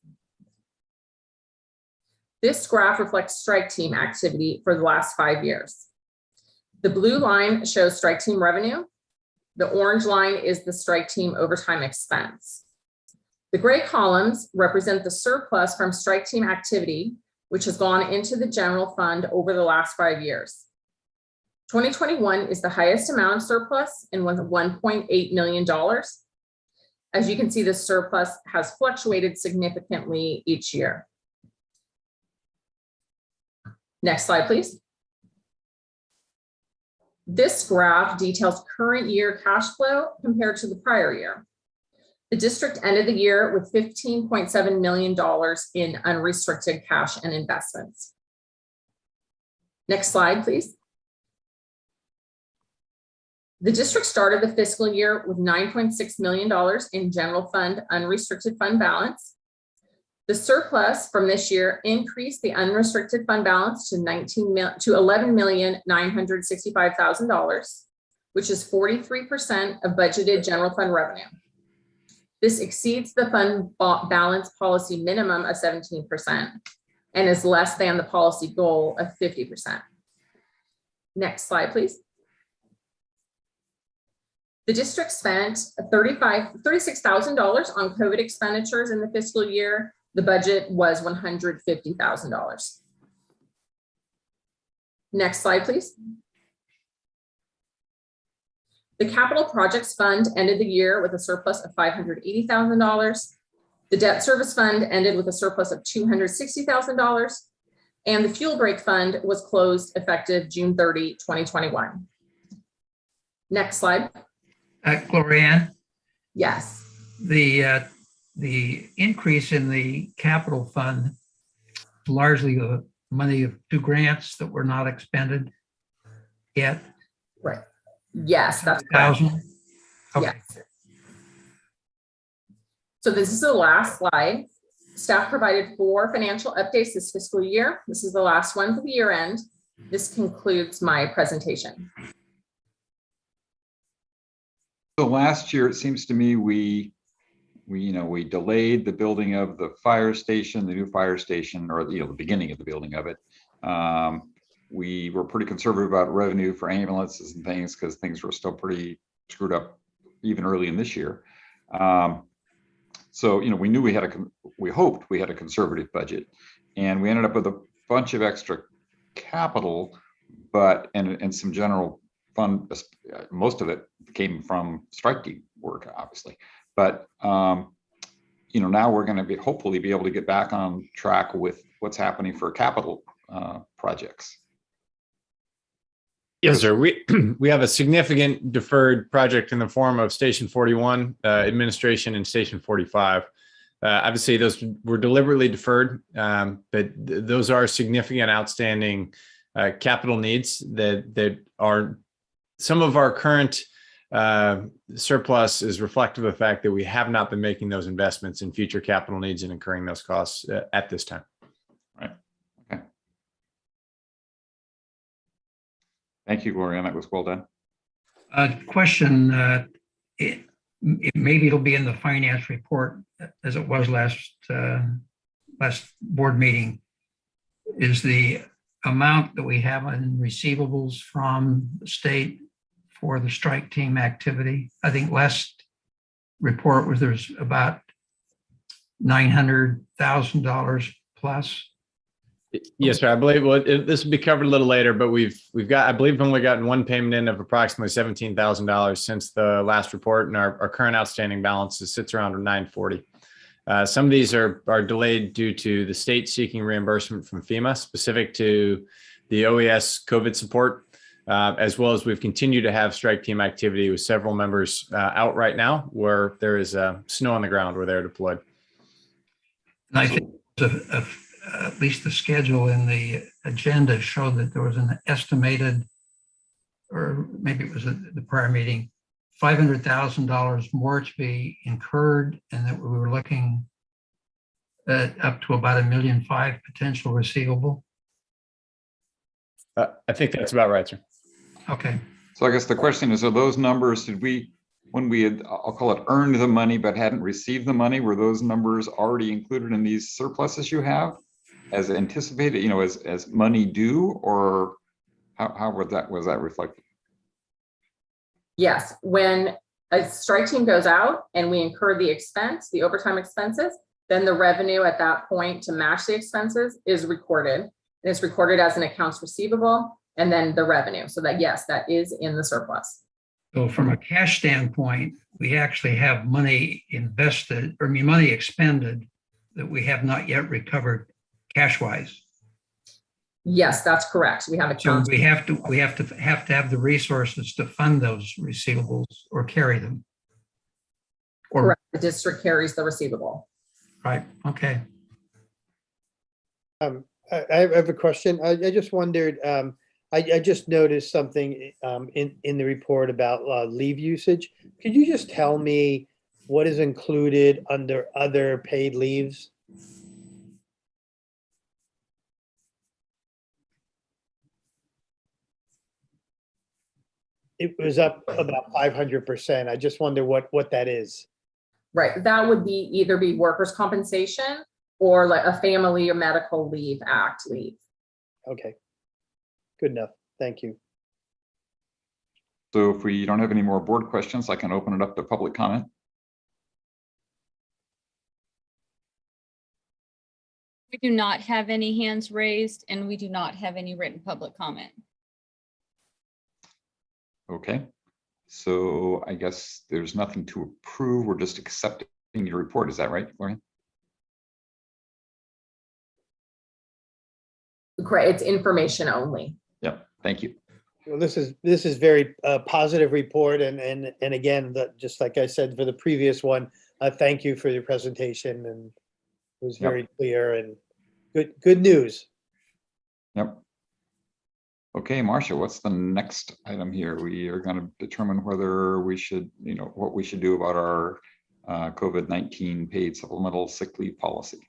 S8: This graph reflects strike team activity for the last 5 years. The blue line shows strike team revenue. The orange line is the strike team overtime expense. The gray columns represent the surplus from strike team activity, which has gone into the general fund over the last 5 years. 2021 is the highest amount of surplus and was $1.8 million. As you can see, the surplus has fluctuated significantly each year. Next slide, please. This graph details current year cash flow compared to the prior year. The district ended the year with $15.7 million in unrestricted cash and investments. Next slide, please. The district started the fiscal year with $9.6 million in general fund unrestricted fund balance. The surplus from this year increased the unrestricted fund balance to $11,965,000, which is 43% of budgeted general fund revenue. This exceeds the fund balance policy minimum of 17% and is less than the policy goal of 50%. Next slide, please. The district spent $36,000 on COVID expenditures in the fiscal year, The budget was $150,000. Next slide, please. The Capital Projects Fund ended the year with a surplus of $580,000. The Debt Service Fund ended with a surplus of $260,000. And the Fuel Break Fund was closed effective June 30, 2021. Next slide.
S4: Glorianne,
S8: Yes.
S4: the increase in the capital fund, largely the money of 2 grants that were not expended yet.
S8: Right. Yes, that's correct.
S4: 1,000. Okay.
S8: Yes. So this is the last slide. Staff provided 4 financial updates this fiscal year. This is the last one for the year end. This concludes my presentation.
S1: So last year, it seems to me we delayed the building of the fire station, the new fire station, or the beginning of the building of it. We were pretty conservative about revenue for ambulances and things because things were still pretty screwed up even early in this year. So we knew we hoped we had a conservative budget, and we ended up with a bunch of extra capital, but and some general fund. Most of it came from strike team work, obviously. But now we're going to hopefully be able to get back on track with what's happening for capital projects.
S5: Yes, sir. We have a significant deferred project in the form of Station 41 administration and Station 45. Obviously, those were deliberately deferred, but those are significant, outstanding capital needs that are some of our current surplus is reflective of the fact that we have not been making those investments in future capital needs and incurring those costs at this time.
S1: Right. Okay. Thank you, Gloria. That was well done.
S4: Question, maybe it'll be in the finance report as it was last board meeting. Is the amount that we have in receivables from the state for the strike team activity? I think last report was there's about $900,000 plus.
S5: Yes, sir. I believe this will be covered a little later, but we've got, I believe, only gotten one payment in of approximately $17,000 since the last report, and our current outstanding balance sits around $940. Some of these are delayed due to the state seeking reimbursement from FEMA specific to the OES COVID support, as well as we've continued to have strike team activity with several members out right now where there is snow on the ground where they're deployed.
S4: And I think at least the schedule in the agenda showed that there was an estimated, or maybe it was the prior meeting, $500,000 more to be incurred, and that we were looking at up to about $1.5 million potential receivable.
S5: I think that's about right, sir.
S4: Okay.
S1: So I guess the question is, are those numbers, when we had, I'll call it, earned the money but hadn't received the money, were those numbers already included in these surpluses you have as anticipated, as money due, or how was that reflected?
S8: Yes, when a strike team goes out and we incur the expense, the overtime expenses, then the revenue at that point to match the expenses is recorded. And it's recorded as an accounts receivable and then the revenue. So that, yes, that is in the surplus.
S4: So from a cash standpoint, we actually have money invested, or money expended that we have not yet recovered cash-wise.
S8: Yes, that's correct. We have
S4: So
S8: accounts.
S4: we have to have the resources to fund those receivables or carry them. Or,
S8: Correct. The district carries the receivable.
S4: right, okay.
S2: I have a question. I just wondered, I just noticed something in the report about leave usage. Could you just tell me what is included under other paid leaves? It was up about 500%. I just wonder what that is.
S8: Right. That would be either be workers' compensation or like a family or medical leave act leave.
S2: Okay, good enough. Thank you.
S1: So if we don't have any more board questions, I can open it up to public comment.
S3: Do not have any hands raised, and we do not have any written public comment.
S1: Okay. So I guess there's nothing to approve. We're just accepting your report. Is that right, Florian?
S8: Great, it's information only.
S1: Yep. Thank you.
S2: Well, this is very positive report, and again, just like I said for the previous one, thank you for your presentation, and it was very clear and good news.
S1: Yep. Okay, Marcia, what's the next item here? We are going to determine whether we should, what we should do about our COVID-19 paid supplemental sick leave policy.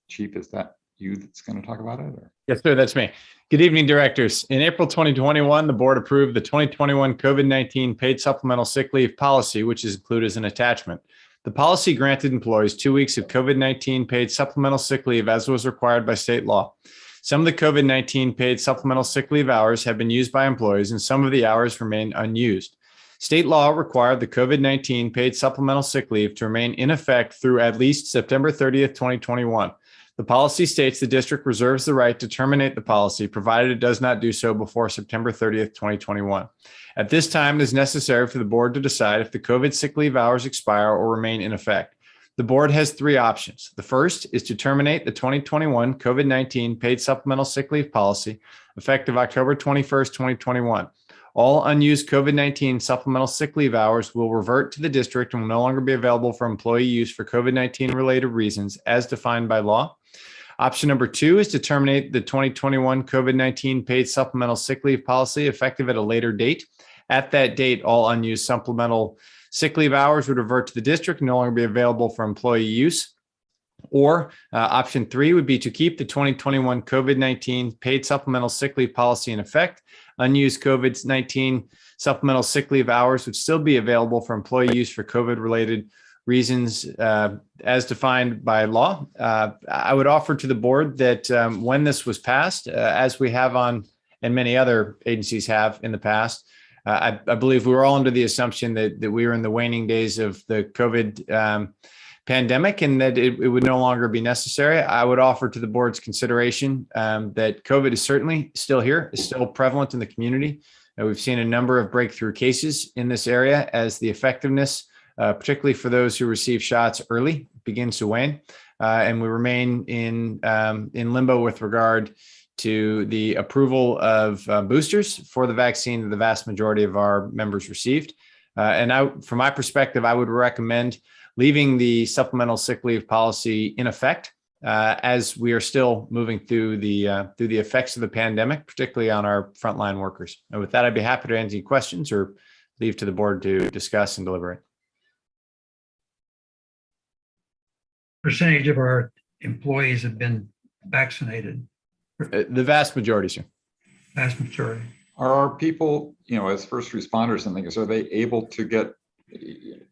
S1: Chief, is that you that's going to talk about it? Or?
S5: Yes, sir, that's me. Good evening, directors. In April 2021, the board approved the 2021 COVID-19 paid supplemental sick leave policy, which is included as an attachment. The policy granted employees 2 weeks of COVID-19 paid supplemental sick leave as was required by state law. Some of the COVID-19 paid supplemental sick leave hours have been used by employees and some of the hours remain unused. State law required the COVID-19 paid supplemental sick leave to remain in effect through at least September 30th, 2021. The policy states the district reserves the right to terminate the policy, provided it does not do so before September 30th, 2021. At this time, it is necessary for the board to decide if the COVID sick leave hours expire or remain in effect. The board has three options. The first is to terminate the 2021 COVID-19 paid supplemental sick leave policy effective October 21st, 2021. All unused COVID-19 supplemental sick leave hours will revert to the district and will no longer be available for employee use for COVID-19 related reasons as defined by law. Option number two is to terminate the 2021 COVID-19 paid supplemental sick leave policy effective at a later date. At that date, all unused supplemental sick leave hours would revert to the district and no longer be available for employee use. Or option three would be to keep the 2021 COVID-19 paid supplemental sick leave policy in effect. Unused COVID-19 supplemental sick leave hours would still be available for employee use for COVID-related reasons as defined by law. I would offer to the board that when this was passed, as we have on and many other agencies have in the past, I believe we were all under the assumption that we were in the waning days of the COVID pandemic and that it would no longer be necessary. I would offer to the board's consideration that COVID is certainly still here, is still prevalent in the community. We've seen a number of breakthrough cases in this area as the effectiveness, particularly for those who receive shots early, begins to wane. And we remain in limbo with regard to the approval of boosters for the vaccine that the vast majority of our members received. From my perspective, I would recommend leaving the supplemental sick leave policy in effect as we are still moving through the effects of the pandemic, particularly on our frontline workers. And with that, I'd be happy to answer any questions or leave to the board to discuss and deliberate.
S4: Percentage of our employees have been vaccinated?
S5: The vast majority, sir.
S4: Vast majority.
S1: Are our people, as first responders and things, are they able to get,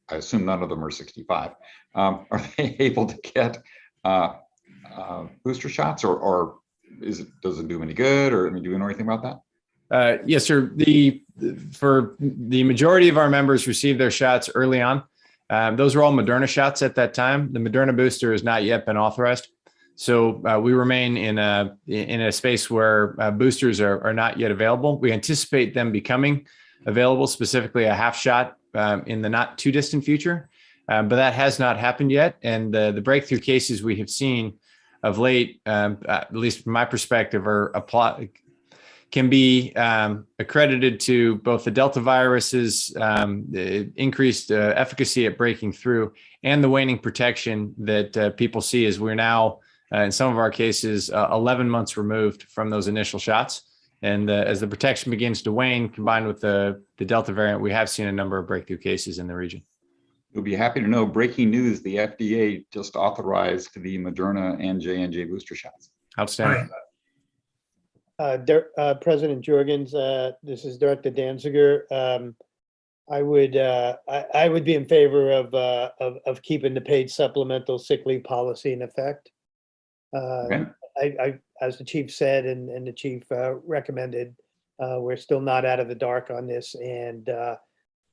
S1: I assume none of them are 65, are they able to get booster shots or does it do any good? Or do we know anything about that?
S5: Yes, sir. For the majority of our members received their shots early on. Those were all Moderna shots at that time. The Moderna booster has not yet been authorized. So we remain in a space where boosters are not yet available. We anticipate them becoming available, specifically a half shot in the not too distant future, but that has not happened yet. And the breakthrough cases we have seen of late, at least from my perspective, can be accredited to both the Delta virus's increased efficacy at breaking through and the waning protection that people see as we're now, in some of our cases, 11 months removed from those initial shots. And as the protection begins to wane, combined with the Delta variant, we have seen a number of breakthrough cases in the region.
S1: You'll be happy to know, breaking news, the FDA just authorized the Moderna and J&J booster shots.
S5: Outstanding.
S2: President Jorgens, this is Director Danziger. I would be in favor of keeping the paid supplemental sick leave policy in effect.
S1: Okay.
S2: As the chief said and the chief recommended, we're still not out of the dark on this, and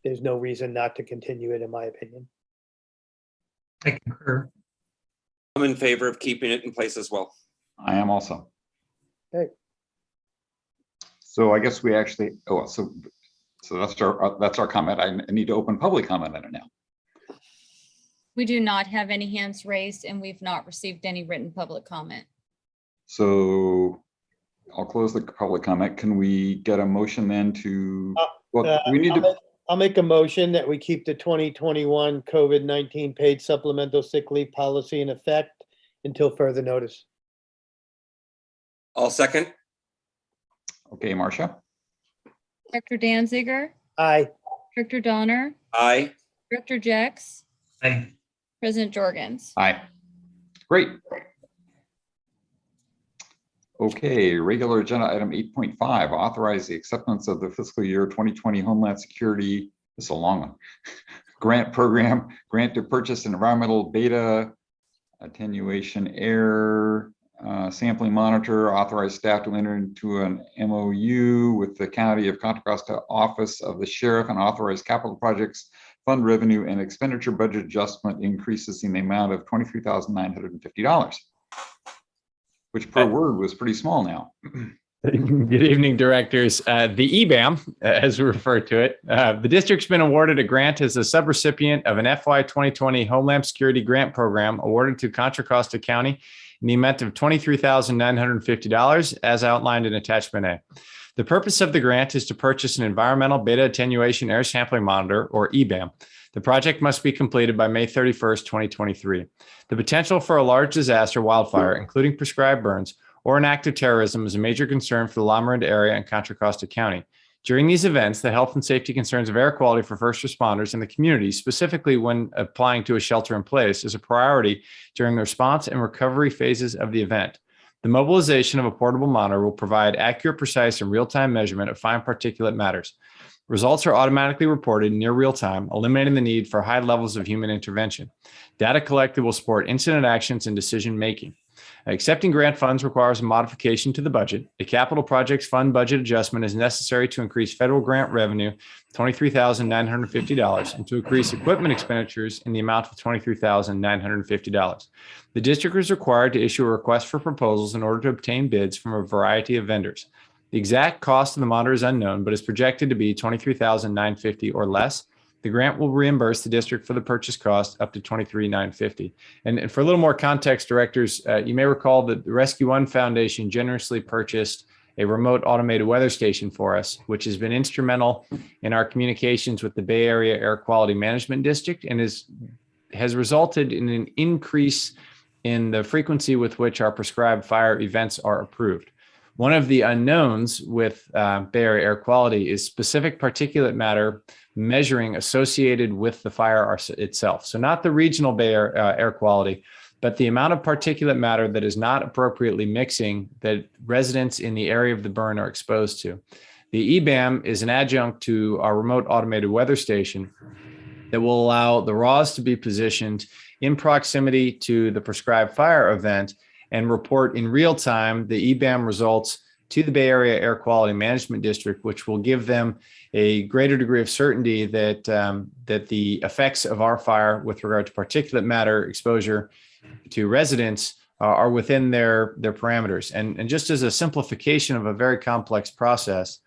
S2: there's no reason not to continue it, in my opinion.
S4: I concur.
S6: I'm in favor of keeping it in place as well.
S1: I am also.
S2: Okay.
S1: So I guess we actually, so that's our comment. I need to open public comment on it now.
S3: We do not have any hands raised and we've not received any written public comment.
S1: So I'll close the public comment. Can we get a motion then to, we need to,
S2: I'll make a motion that we keep the 2021 COVID-19 paid supplemental sick leave policy in effect until further notice.
S6: I'll second.
S1: okay, Marcia?
S3: Director Danziger,
S2: Aye.
S3: Director Donner,
S6: Aye.
S3: Director Jex,
S4: Aye.
S3: President Jorgens.
S1: Aye. Great. Okay, regular agenda item 8.5, authorize the acceptance of the fiscal year 2020 Homeland Security, this is a long one, grant program, grant to purchase an environmental beta attenuation air sampling monitor, authorize staff to enter into an MOU with the County of Contra Costa Office of the Sheriff and authorize capital projects, fund revenue and expenditure budget adjustment increases in the amount of $23,950, which per word was pretty small now.
S5: Good evening, directors. The EBAM, as we refer to it, the district's been awarded a grant as a subrecipient of an FY 2020 Homeland Security Grant Program awarded to Contra Costa County in the amount of $23,950, as outlined in Attachment A. The purpose of the grant is to purchase an environmental beta attenuation air sampling monitor, or EBAM. The project must be completed by May 31st, 2023. The potential for a large disaster wildfire, including prescribed burns, or an act of terrorism is a major concern for the Loma-Orinda area and Contra Costa County. During these events, the health and safety concerns of air quality for first responders and the community, specifically when applying to a shelter in place, is a priority during the response and recovery phases of the event. The mobilization of a portable monitor will provide accurate, precise, and real-time measurement of fine particulate matters. Results are automatically reported near real time, eliminating the need for high levels of human intervention. Data collected will support incident actions and decision making. Accepting grant funds requires a modification to the budget. A capital projects fund budget adjustment is necessary to increase federal grant revenue, $23,950, and to increase equipment expenditures in the amount of $23,950. The district is required to issue a request for proposals in order to obtain bids from a variety of vendors. The exact cost of the monitor is unknown, but is projected to be $23,950 or less. The grant will reimburse the district for the purchase cost up to $23,950. And for a little more context, directors, you may recall that the Rescue One Foundation generously purchased a remote automated weather station for us, which has been instrumental in our communications with the Bay Area Air Quality Management District and has resulted in an increase in the frequency with which our prescribed fire events are approved. One of the unknowns with Bay Area air quality is specific particulate matter measuring associated with the fire itself. So not the regional Bay Area air quality, but the amount of particulate matter that is not appropriately mixing that residents in the area of the burn are exposed to. The EBAM is an adjunct to our remote automated weather station that will allow the RAWs to be positioned in proximity to the prescribed fire event and report in real time the EBAM results to the Bay Area Air Quality Management District, which will give them a greater degree of certainty that that the effects of our fire with regard to particulate matter exposure to residents are within their parameters. And just as a simplification of a very complex process,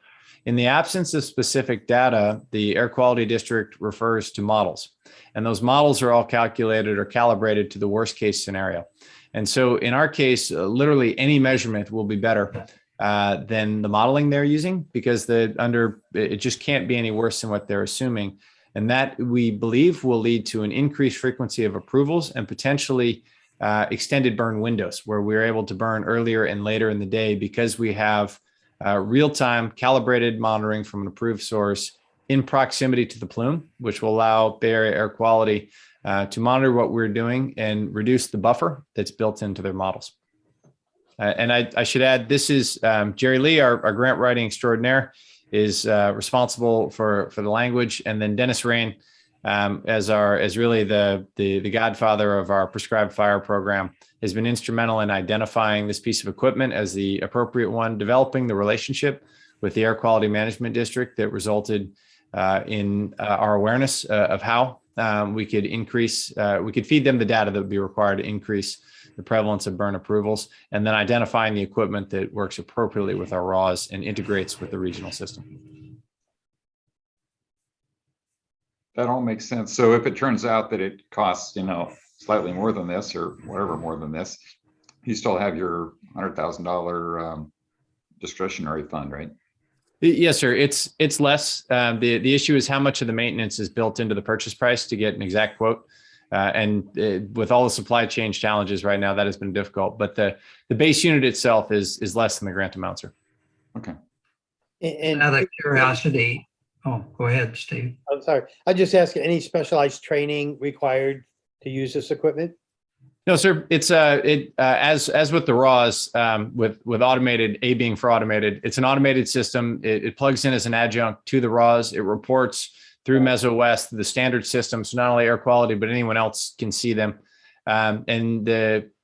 S5: in the absence of specific data, the Air Quality District refers to models. And those models are all calculated or calibrated to the worst case scenario. And so in our case, literally any measurement will be better than the modeling they're using, because it just can't be any worse than what they're assuming. And that, we believe, will lead to an increased frequency of approvals and potentially extended burn windows where we're able to burn earlier and later in the day because we have real-time calibrated monitoring from an approved source in proximity to the plume, which will allow Bay Area Air Quality to monitor what we're doing and reduce the buffer that's built into their models. And I should add, this is Jerry Lee, our grant writing extraordinaire, is responsible for the language, and then Dennis Rain as really the godfather of our prescribed fire program has been instrumental in identifying this piece of equipment as the appropriate one, developing the relationship with the Air Quality Management District that resulted in our awareness of how we could increase, we could feed them the data that would be required to increase the prevalence of burn approvals, and then identifying the equipment that works appropriately with our RAWs and integrates with the regional system.
S1: That all makes sense. So if it turns out that it costs, slightly more than this or whatever more than this, you still have your $100,000 discretionary fund, right?
S5: Yes, sir. It's less. The issue is how much of the maintenance is built into the purchase price to get an exact quote. With all the supply chain challenges right now, that has been difficult. But the base unit itself is less than the grant amount, sir.
S1: Okay.
S2: And
S4: Out of curiosity, oh, go ahead, Steve.
S2: I'm sorry. I just asked, any specialized training required to use this equipment?
S5: No, sir. It's as with the RAWs, with automated, A being for automated, it's an automated system. It plugs in as an adjunct to the RAWs. It reports through Meso West, the standard system. So not only air quality, but anyone else can see them. And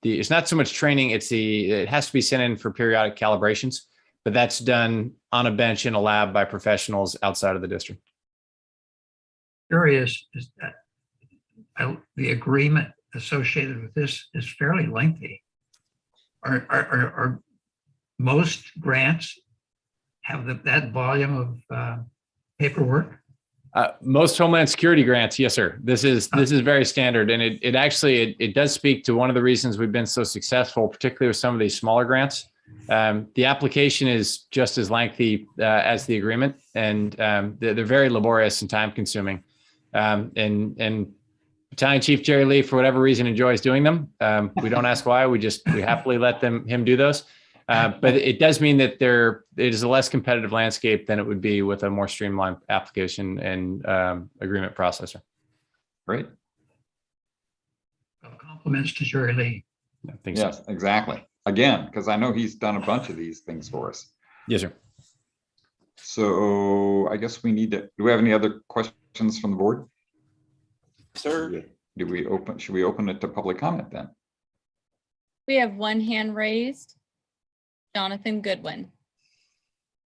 S5: it's not so much training. It has to be sent in for periodic calibrations, but that's done on a bench in a lab by professionals outside of the district.
S4: Curious is that the agreement associated with this is fairly lengthy. Are most grants have that volume of paperwork?
S5: Most Homeland Security grants, yes, sir. This is very standard, and it actually does speak to one of the reasons we've been so successful, particularly with some of these smaller grants. The application is just as lengthy as the agreement, and they're very laborious and time consuming. And Battalion Chief Jerry Lee, for whatever reason, enjoys doing them. We don't ask why. We happily let him do those. But it does mean that it is a less competitive landscape than it would be with a more streamlined application and agreement processor.
S1: Great.
S4: Well, compliments to Jerry Lee.
S5: I think so.
S1: Yes, exactly. Again, because I know he's done a bunch of these things for us.
S5: Yes, sir.
S1: So I guess we need to, do we have any other questions from the board?
S6: Sir,
S1: Should we open it to public comment then?
S3: We have one hand raised. Jonathan Goodwin.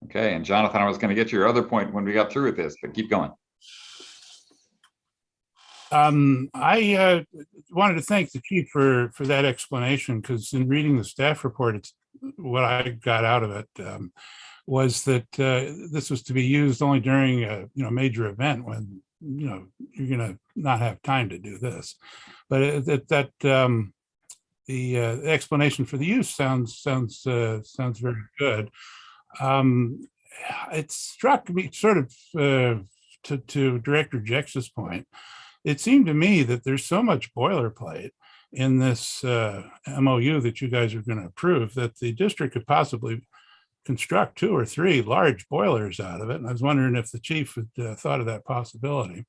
S1: Okay, and Jonathan, I was going to get to your other point when we got through with this, but keep going.
S7: I wanted to thank the chief for that explanation, because in reading the staff report, it's what I got out of it was that this was to be used only during a major event when you're going to not have time to do this. But the explanation for the use sounds very good. It struck me sort of to Director Jex's point. It seemed to me that there's so much boilerplate in this MOU that you guys are going to approve that the district could possibly construct 2 or 3 large boilers out of it. And I was wondering if the chief had thought of that possibility.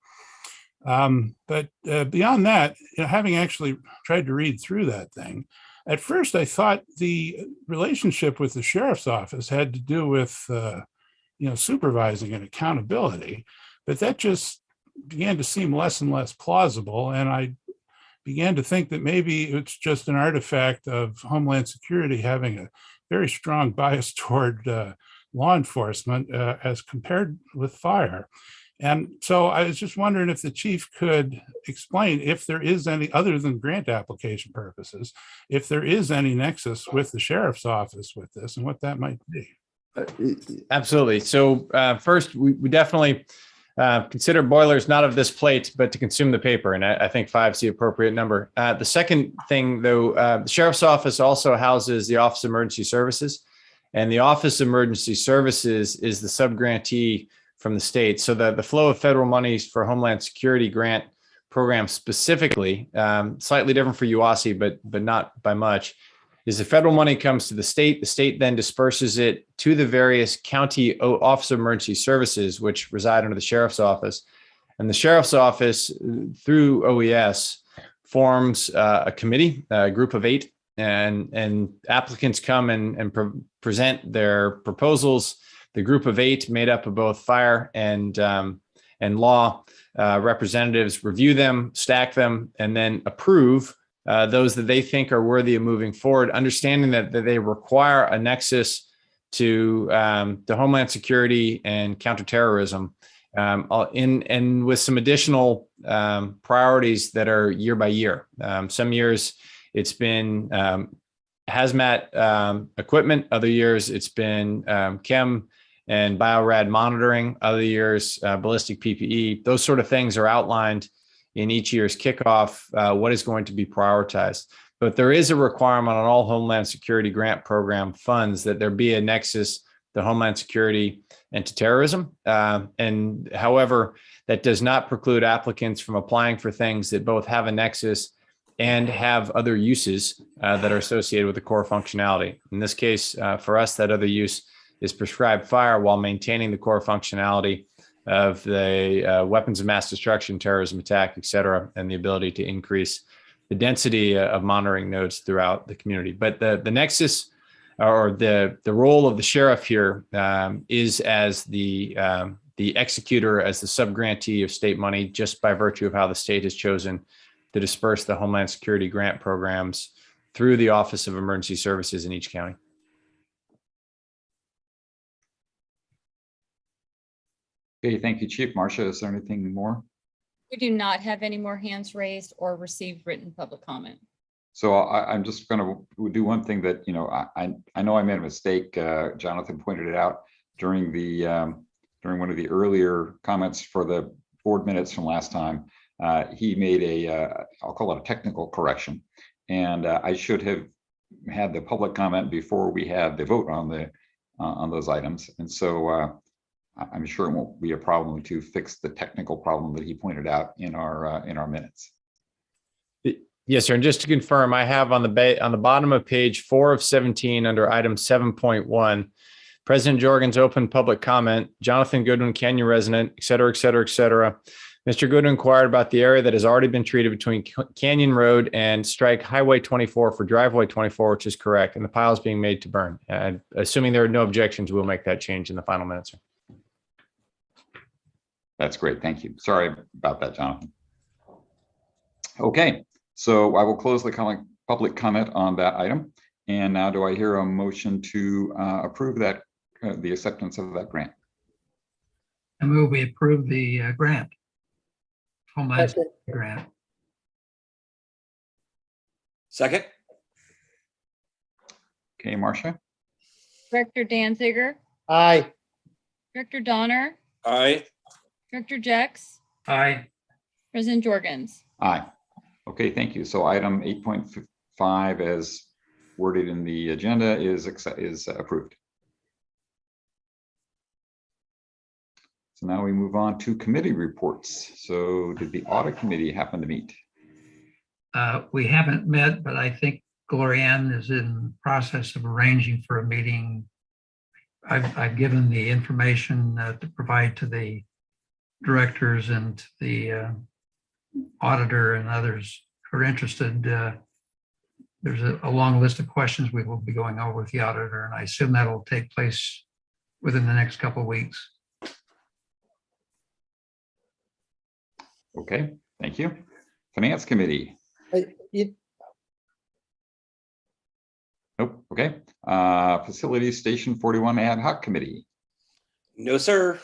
S7: But beyond that, having actually tried to read through that thing, at first I thought the relationship with the sheriff's office had to do with, supervising and accountability, but that just began to seem less and less plausible. And I began to think that maybe it's just an artifact of Homeland Security having a very strong bias toward law enforcement as compared with fire. And so I was just wondering if the chief could explain if there is any, other than grant application purposes, if there is any nexus with the sheriff's office with this and what that might be.
S5: Absolutely. So first, we definitely consider boilers not of this plate, but to consume the paper. And I think 5 is the appropriate number. The second thing, though, the sheriff's office also houses the Office of Emergency Services. And the Office of Emergency Services is the subgrantee from the state. So the flow of federal monies for Homeland Security grant program specifically, slightly different for UASI, but not by much, is the federal money comes to the state then disperses it to the various county Office of Emergency Services, which reside under the sheriff's office. And the sheriff's office, through OES, forms a committee, a group of 8, and applicants come and present their proposals. The group of 8, made up of both fire and law representatives, review them, stack them, and then approve those that they think are worthy of moving forward, understanding that they require a nexus to Homeland Security and counterterrorism. and with some additional priorities that are year by year. Some years it's been hazmat equipment. Other years it's been chem and biorad monitoring. Other years, ballistic PPE. Those sort of things are outlined in each year's kickoff, what is going to be prioritized. But there is a requirement on all Homeland Security grant program funds that there be a nexus to Homeland Security and to terrorism. And however, that does not preclude applicants from applying for things that both have a nexus and have other uses that are associated with the core functionality. In this case, for us, that other use is prescribed fire while maintaining the core functionality of the weapons of mass destruction, terrorism attack, et cetera, and the ability to increase the density of monitoring nodes throughout the community. But the nexus or the role of the sheriff here is as the executor, as the subgrantee of state money, just by virtue of how the state has chosen to disperse the Homeland Security grant programs through the Office of Emergency Services in each county.
S1: Okay, thank you, Chief. Marcia, is there anything more?
S3: We do not have any more hands raised or received written public comment.
S1: So I'm just going to do one thing that, you know, I know I made a mistake. Jonathan pointed it out during one of the earlier comments for the board minutes from last time. He made I'll call it a technical correction, and I should have had the public comment before we had the vote on those items. And so I'm sure it won't be a problem to fix the technical problem that he pointed out in our minutes.
S5: Yes, sir. And just to confirm, I have on the bottom of page 4 of 17 under item 7.1, President Jorgen's open public comment, Jonathan Goodwin, Canyon resident, et cetera, et cetera, et cetera. Mr. Goodwin inquired about the area that has already been treated between Canyon Road and strike Highway 24 for driveway 24, which is correct. And the pile is being made to burn. Assuming there are no objections, we'll make that change in the final minutes, sir.
S1: That's great. Thank you. Sorry about that, Jonathan. Okay, so I will close the public comment on that item. And now do I hear a motion to approve that, the acceptance of that grant?
S4: I move we approve the grant. Homeland Security grant.
S6: Second.
S1: Okay, Marcia?
S3: Director Danziger,
S2: Aye.
S3: Director Donner,
S6: Aye.
S3: Director Jex,
S4: Aye.
S3: President Jorgens.
S1: Aye. Okay, thank you. So item 8.5 as worded in the agenda is approved. So now we move on to committee reports. So did the audit committee happen to meet?
S4: We haven't met, but I think Glorianne is in the process of arranging for a meeting. I've given the information to provide to the directors and the auditor and others who are interested. There's a long list of questions we will be going over with the auditor, and I assume that will take place within the next couple of weeks.
S1: Okay, thank you. Finance committee. Nope. Okay. Facilities Station 41 ad hoc committee.
S6: No, sir.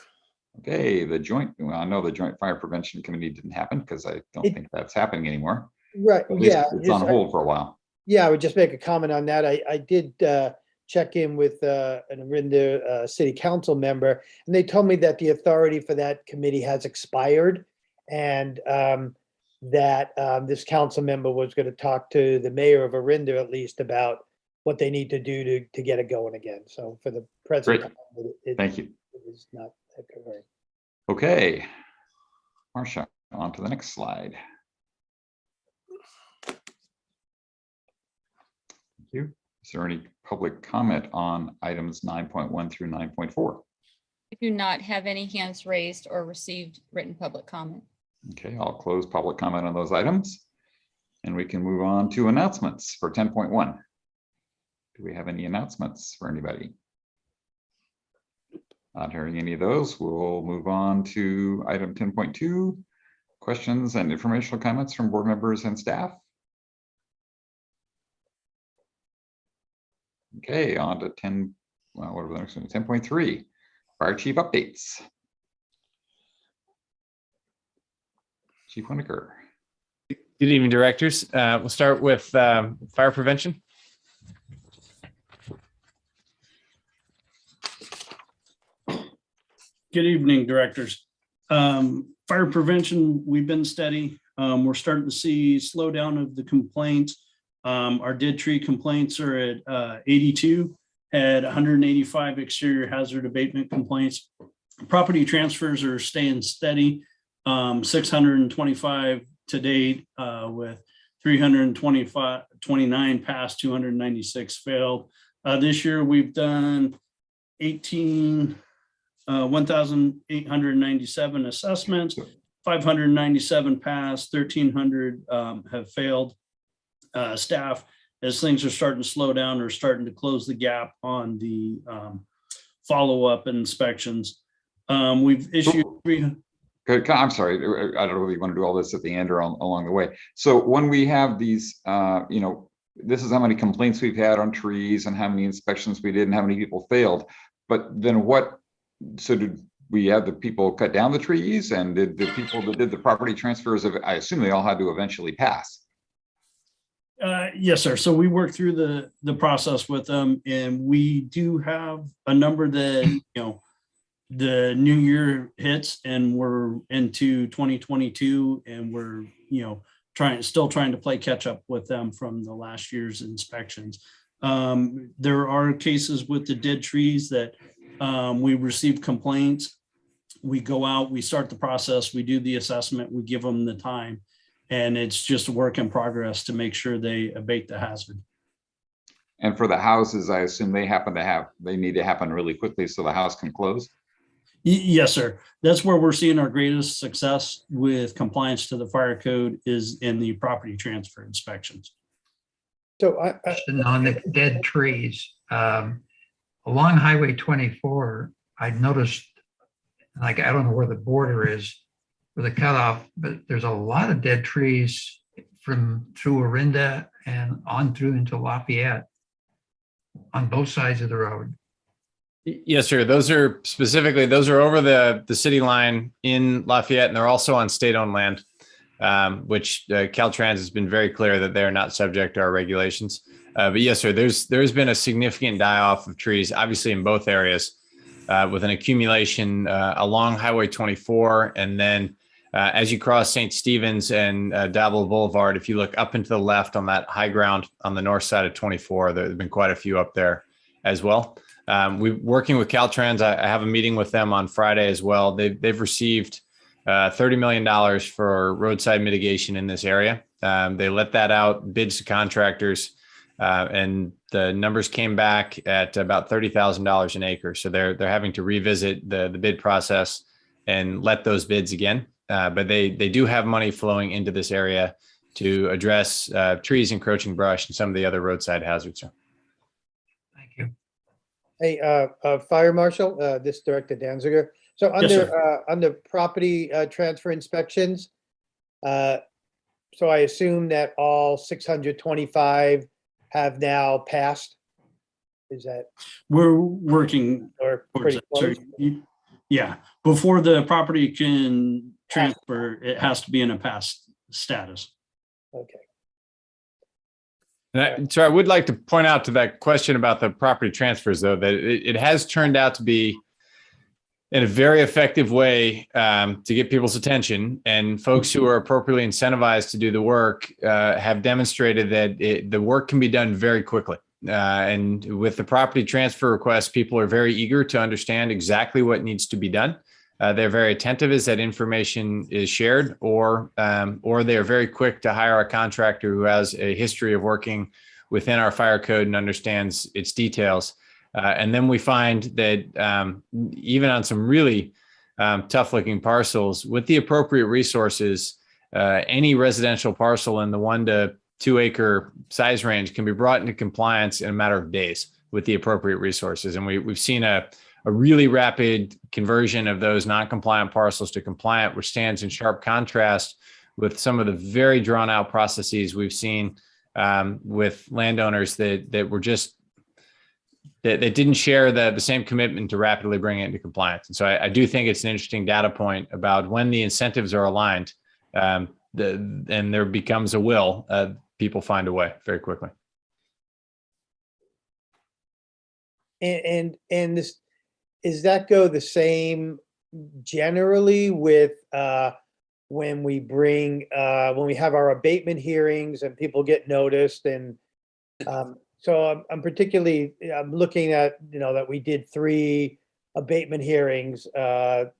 S1: Okay, I know the joint fire prevention committee didn't happen because I don't think that's happening anymore.
S2: Right,
S1: At least
S2: yeah.
S1: it's on hold for a while.
S2: Yeah, I would just make a comment on that. I did check in with an Orinda city council member, and they told me that the authority for that committee has expired, and that this council member was going to talk to the mayor of Orinda at least about what they need to do to get it going again. So for the present
S1: Great.
S2: time,
S1: Thank you.
S2: it is not occurring.
S1: Okay. Marcia, on to the next slide. Thank you. Is there any public comment on items 9.1 through 9.4?
S3: We do not have any hands raised or received written public comment.
S1: Okay, I'll close public comment on those items. And we can move on to announcements for 10.1. Do we have any announcements for anybody? Not hearing any of those, we'll move on to item 10.2, questions and informational comments from board members and staff. Okay, on to 10, well, whatever the next one, 10.3, fire chief updates. Chief Winiker.
S5: Good evening, directors. We'll start with fire prevention.
S10: Good evening, directors. Fire prevention, we've been steady. We're starting to see slowdown of the complaints. Our dead tree complaints are at 82, had 185 exterior hazard abatement complaints. Property transfers are staying steady, 625 to date, with 329 passed, 296 failed. This year we've done 1,897 assessments, 597 passed, 1,300 have failed. Staff, as things are starting to slow down, are starting to close the gap on the follow-up inspections. We've issued
S1: I'm sorry, I don't know if you want to do all this at the end or along the way. So when we have these, this is how many complaints we've had on trees and how many inspections we did and how many people failed. But then so did we have the people cut down the trees, and did the people that did the property transfers, I assume they all had to eventually pass?
S10: Yes, sir. So we worked through the process with them, and we do have a number that, the new year hits and we're into 2022, and we're, still trying to play catch up with them from the last year's inspections. There are cases with the dead trees that we receive complaints. We go out, we start the process, we do the assessment, we give them the time, and it's just a work in progress to make sure they abate the hazard.
S1: And for the houses, I assume they need to happen really quickly so the house can close?
S10: Yes, sir. That's where we're seeing our greatest success with compliance to the fire code, is in the property transfer inspections.
S2: So
S4: On the dead trees, along Highway 24, I noticed, I don't know where the border is with the cutoff, but there's a lot of dead trees through Orinda and on through into Lafayette on both sides of the road.
S5: Yes, sir. Those are over the city line in Lafayette, and they're also on state-owned land, which Caltrans has been very clear that they're not subject to our regulations. But yes, sir, there's been a significant die-off of trees, obviously in both areas, with an accumulation along Highway 24, and then as you cross St. Stephen's and Dabble Boulevard, if you look up and to the left on that high ground on the north side of 24, there have been quite a few up there as well. We're working with Caltrans. I have a meeting with them on Friday as well. They've received $30 million for roadside mitigation in this area. They let that out, bids to contractors, and the numbers came back at about $30,000 an acre. So they're having to revisit the bid process and let those bids again. But they do have money flowing into this area to address trees, encroaching brush, and some of the other roadside hazards.
S4: Thank you.
S2: Hey, Fire Marshal, this is Director Danziger. So
S10: Yes,
S2: under property transfer inspections, so I assume that all 625 have now passed? Is that?
S10: We're working
S2: Or
S10: towards
S2: pretty
S10: that.
S2: close?
S10: So, yeah, before the property can transfer, it has to be in a pass status.
S2: Okay.
S5: So I would like to point out to that question about the property transfers, though, that it has turned out to be in a very effective way to get people's attention, and folks who are appropriately incentivized to do the work have demonstrated that the work can be done very quickly. And with the property transfer request, people are very eager to understand exactly what needs to be done. They're very attentive as that information is shared, or they're very quick to hire a contractor who has a history of working within our fire code and understands its details. And then we find that even on some really tough looking parcels, with the appropriate resources, any residential parcel in the 1 to 2 acre size range can be brought into compliance in a matter of days with the appropriate resources. And we've seen a really rapid conversion of those non-compliant parcels to compliant, which stands in sharp contrast with some of the very drawn out processes we've seen with landowners that were just, that didn't share the same commitment to rapidly bring it into compliance. And so I do think it's an interesting data point about when the incentives are aligned, and there becomes a will, people find a way very quickly.
S2: And this, does that go the same generally with when we bring when we have our abatement hearings and people get noticed? And so I'm particularly I'm looking at, that we did 3 abatement hearings in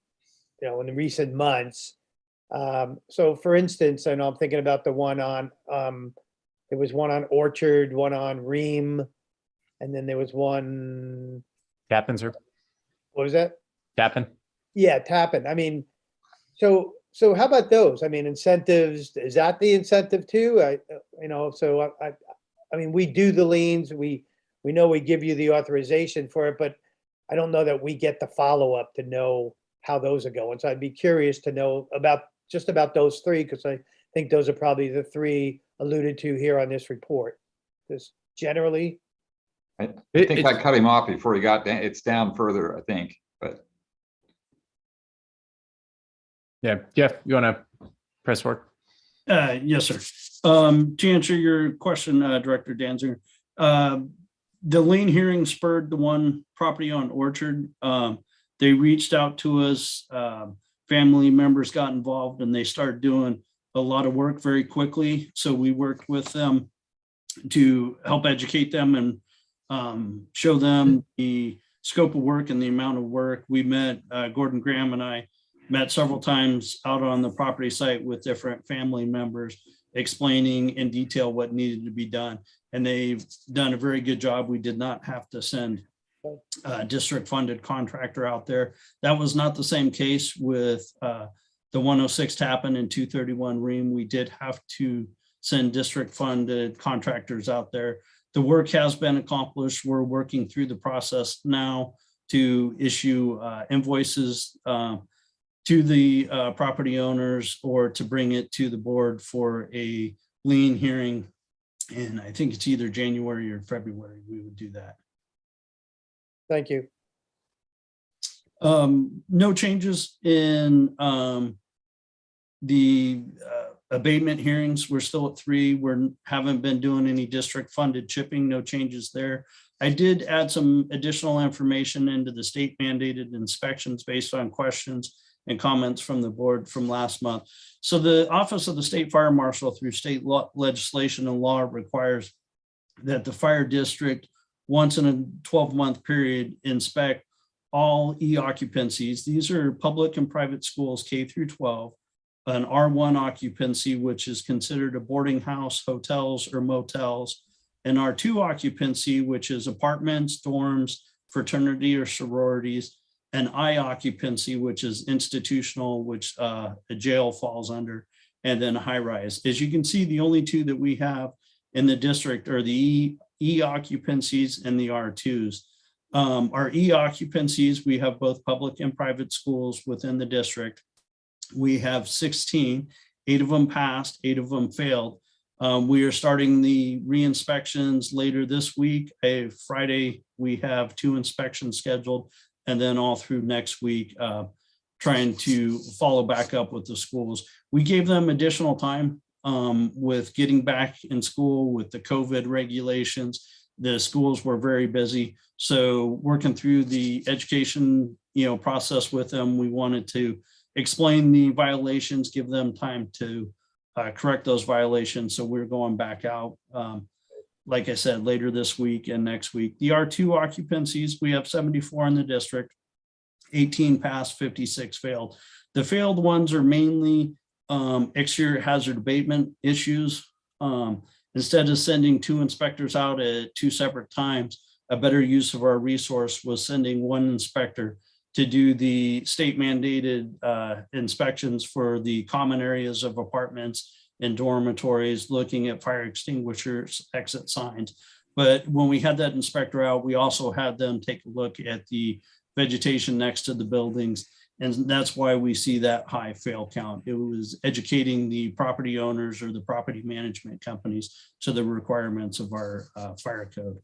S2: the recent months. So for instance, I know I'm thinking about the one on there was one on Orchard, one on Ream, and then there was one.
S5: Tappan, sir.
S2: What was that?
S5: Tappan.
S2: Yeah, Tappan. I mean, so how about those? I mean, incentives, is that the incentive too? I mean, we do the liens, we know we give you the authorization for it, but I don't know that we get the follow-up to know how those are going. So I'd be curious to know about those 3, because I think those are probably the 3 alluded to here on this report. Just generally.
S1: I think I cut him off before he got down. It's down further, I think, but.
S5: Yeah, Jeff, you want to press forward?
S10: Yes, sir. To answer your question, Director Danziger, the lien hearing spurred the one property on Orchard. They reached out to us, family members got involved, and they started doing a lot of work very quickly. So we worked with them to help educate them and show them the scope of work and the amount of work. We met, Gordon Graham and I met several times out on the property site with different family members, explaining in detail what needed to be done. And they've done a very good job. We did not have to send a district funded contractor out there. That was not the same case with the 106 Tappan and 231 Ream. We did have to send district funded contractors out there. The work has been accomplished. We're working through the process now to issue invoices to the property owners, or to bring it to the board for a lien hearing. And I think it's either January or February we would do that.
S2: Thank you.
S10: No changes in the abatement hearings. We're still at 3. We haven't been doing any district funded chipping, no changes there. I did add some additional information into the state mandated inspections based on questions and comments from the board from last month. So the Office of the State Fire Marshal, through state legislation and law, requires that the fire district once in a 12-month period inspect all e-occupancies. These are public and private schools, K through 12, an R1 occupancy, which is considered a boarding house, hotels, or motels, an R2 occupancy, which is apartments, dorms, fraternity or sororities, an I occupancy, which is institutional, which a jail falls under, and then a high rise. As you can see, the only 2 that we have in the district are the E occupancies and the R2s. Our E occupancies, we have both public and private schools within the district. We have 16, 8 of them passed, 8 of them failed. We are starting the re-inspections later this week. Friday, we have 2 inspections scheduled, and then all through next week, trying to follow back up with the schools. We gave them additional time with getting back in school with the COVID regulations. The schools were very busy. So working through the education process with them, we wanted to explain the violations, give them time to correct those violations. So we're going back out, like I said, later this week and next week. The R2 occupancies, we have 74 in the district, 18 passed, 56 failed. The failed ones are mainly exterior hazard abatement issues. Instead of sending 2 inspectors out at 2 separate times, a better use of our resource was sending 1 inspector to do the state mandated inspections for the common areas of apartments and dormitories, looking at fire extinguishers, exit signs. But when we had that inspector out, we also had them take a look at the vegetation next to the buildings. And that's why we see that high fail count. It was educating the property owners or the property management companies to the requirements of our fire code.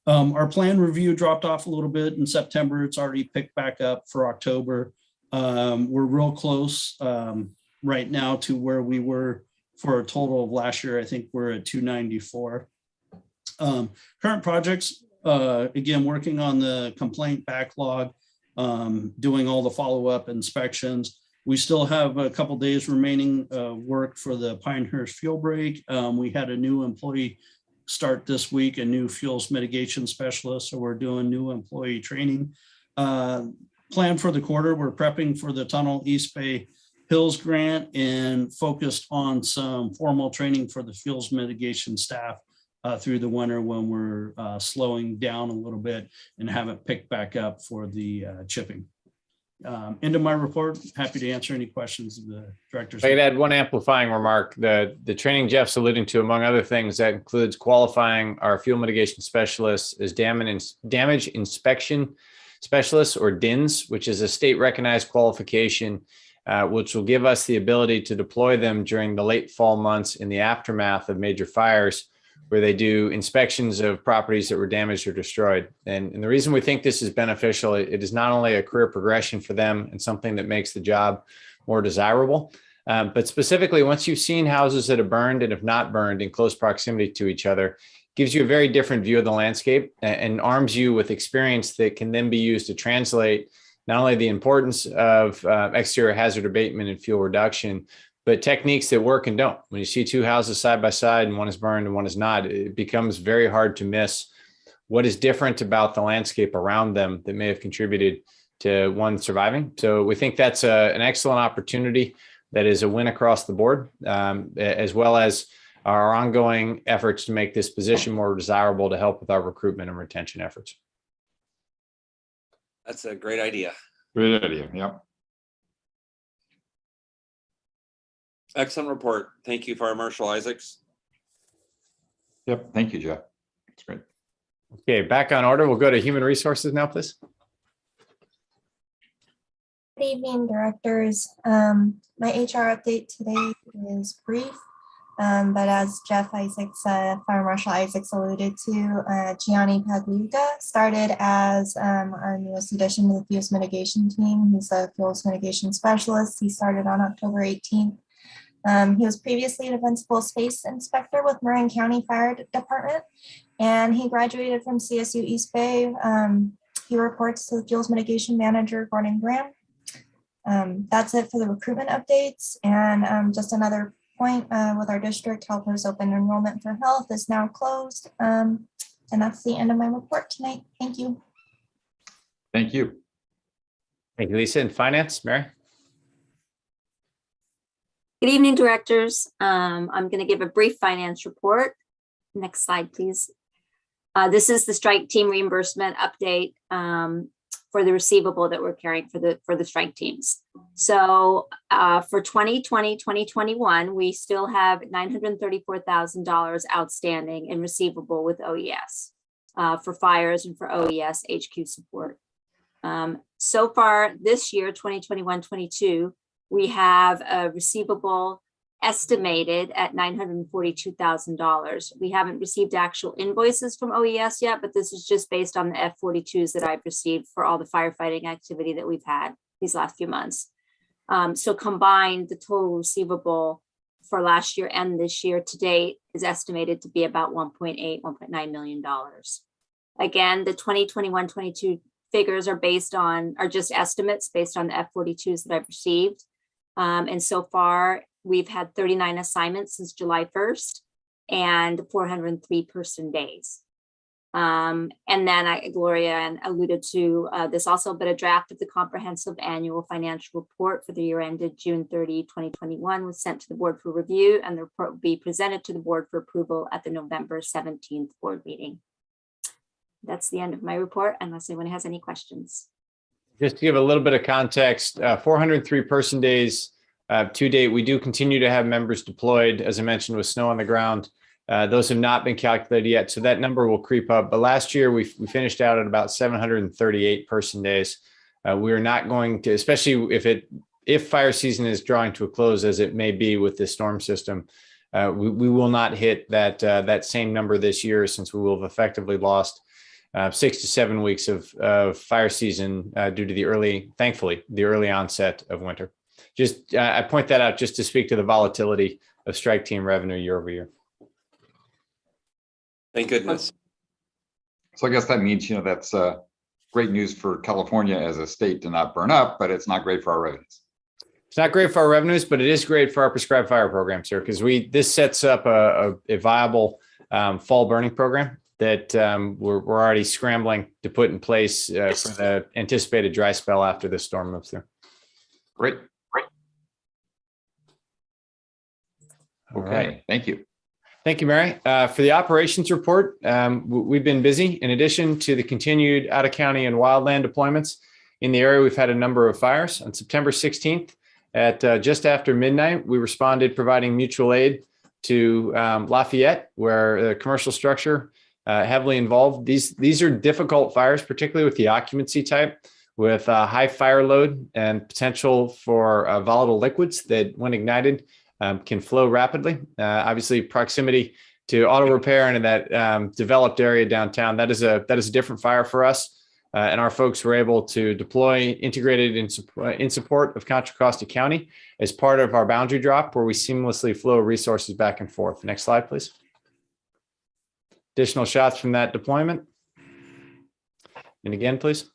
S10: Our plan review dropped off a little bit in September. It's already picked back up for October. We're real close. right now to where we were for a total of last year. I think we're at 294. Current projects, again, working on the complaint backlog, doing all the follow-up inspections. We still have a couple days remaining work for the Pinehurst fuel break. We had a new employee start this week, a new fuels mitigation specialist. So we're doing new employee training. Plan for the quarter, we're prepping for the Tunnel East Bay Hills grant and focused on some formal training for the fuels mitigation staff through the winter when we're slowing down a little bit and haven't picked back up for the chipping. End of my report. Happy to answer any questions of the directors.
S5: I could add one amplifying remark. The training Jeff's alluding to, among other things, that includes qualifying our fuel mitigation specialists as damage inspection specialists, or DINS, which is a state recognized qualification, which will give us the ability to deploy them during the late fall months in the aftermath of major fires, where they do inspections of properties that were damaged or destroyed. And the reason we think this is beneficial, it is not only a career progression for them and something that makes the job more desirable, but specifically once you've seen houses that have burned and have not burned in close proximity to each other, gives you a very different view of the landscape and arms you with experience that can then be used to translate not only the importance of exterior hazard abatement and fuel reduction, but techniques that work and don't. When you see two houses side by side and one is burned and one is not, it becomes very hard to miss what is different about the landscape around them that may have contributed to one surviving. So we think that's an excellent opportunity that is a win across the board, as well as our ongoing efforts to make this position more desirable to help with our recruitment and retention efforts.
S6: That's a great idea.
S1: Great idea. Yep.
S6: Excellent report. Thank you, Fire Marshal Isaacs.
S1: Yep. Thank you, Jeff. That's great.
S5: Okay, back on order. We'll go to human resources now, please.
S11: Good evening, directors. My HR update today is brief, but as Jeff Isaacs, Fire Marshal Isaacs alluded to, Gianni Pagliuca started as our newest addition to the fuels mitigation team. He's a fuels mitigation specialist. He started on October 18th. He was previously an Defensible Space Inspector with Marin County Fire Department, and he graduated from CSU East Bay. He reports to the Fuels Mitigation Manager, Gordon Graham. That's it for the recruitment updates. And just another point with our district, Helpers Open Enrollment for Health is now closed. And that's the end of my report tonight. Thank you.
S1: Thank you.
S5: Thank you, Lisa. And finance, Mary?
S12: Good evening, directors. I'm going to give a brief finance report. Next slide, please. This is the strike team reimbursement update for the receivable that we're carrying for the strike teams. So for 2020, 2021, we still have $934,000 outstanding and receivable with OES for fires and for OES HQ support. So far this year, 2021-22, we have a receivable estimated at $942,000. We haven't received actual invoices from OES yet, but this is just based on the F-42s that I've received for all the firefighting activity that we've had these last few months. So combined, the total receivable for last year and this year to date is estimated to be about $1.8, $1.9 million. Again, the 2021-22 figures are just estimates based on the F-42s that I've received. And so far, we've had 39 assignments since July 1st and 403 person days. And then Gloria alluded to this also, but a draft of the comprehensive annual financial report for the year ended June 30, 2021 was sent to the board for review, and the report will be presented to the board for approval at the November 17th board meeting. That's the end of my report, unless anyone has any questions.
S5: Just to give a little bit of context, 403 person days to date. We do continue to have members deployed, as I mentioned, with snow on the ground. Those have not been calculated yet, so that number will creep up. But last year, we finished out at about 738 person days. We are not going to, especially if fire season is drawing to a close, as it may be with this storm system, we will not hit that same number this year, since we will have effectively lost 6 to 7 weeks of fire season due to thankfully, the early onset of winter. Just I point that out just to speak to the volatility of strike team revenue year over year.
S6: Thank goodness.
S1: So I guess that means, that's great news for California as a state to not burn up, but it's not great for our revenues.
S5: It's not great for our revenues, but it is great for our prescribed fire program, sir, because this sets up a viable fall burning program that we're already scrambling to put in place for the anticipated dry spell after this storm moves through.
S1: Great.
S5: All
S1: Okay,
S5: right.
S1: thank you.
S5: Thank you, Mary. For the operations report, we've been busy. In addition to the continued out-of-county and wildland deployments in the area, we've had a number of fires. On September 16th, at just after midnight, we responded providing mutual aid to Lafayette, where a commercial structure heavily involved. These are difficult fires, particularly with the occupancy type, with high fire load and potential for volatile liquids that, when ignited, can flow rapidly. Obviously, proximity to auto repair and in that developed area downtown, that is a different fire for us. And our folks were able to deploy integrated in support of Contra Costa County as part of our boundary drop, where we seamlessly flow resources back and forth. Next slide, please. Additional shots from that deployment. And again, please.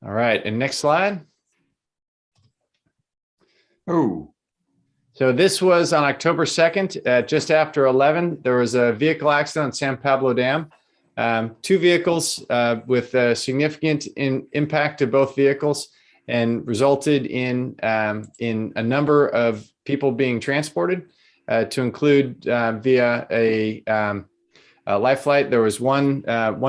S5: All right, and next slide.
S1: Oh,
S5: so this was on October 2nd, at just after 11. There was a vehicle accident on San Pablo Dam. Two vehicles with a significant impact to both vehicles, and resulted in a number of people being transported, to include via a life flight. There was one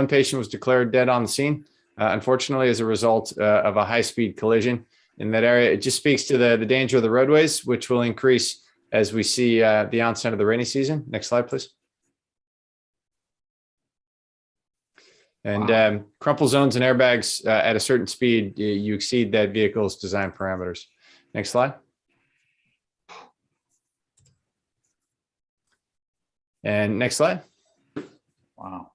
S5: patient was declared dead on the scene, unfortunately, as a result of a high-speed collision in that area. It just speaks to the danger of the roadways, which will increase as we see the onset of the rainy season. Next slide, please. And crumple zones and airbags at a certain speed, you exceed that vehicle's design parameters. Next slide. And next slide.
S1: wow.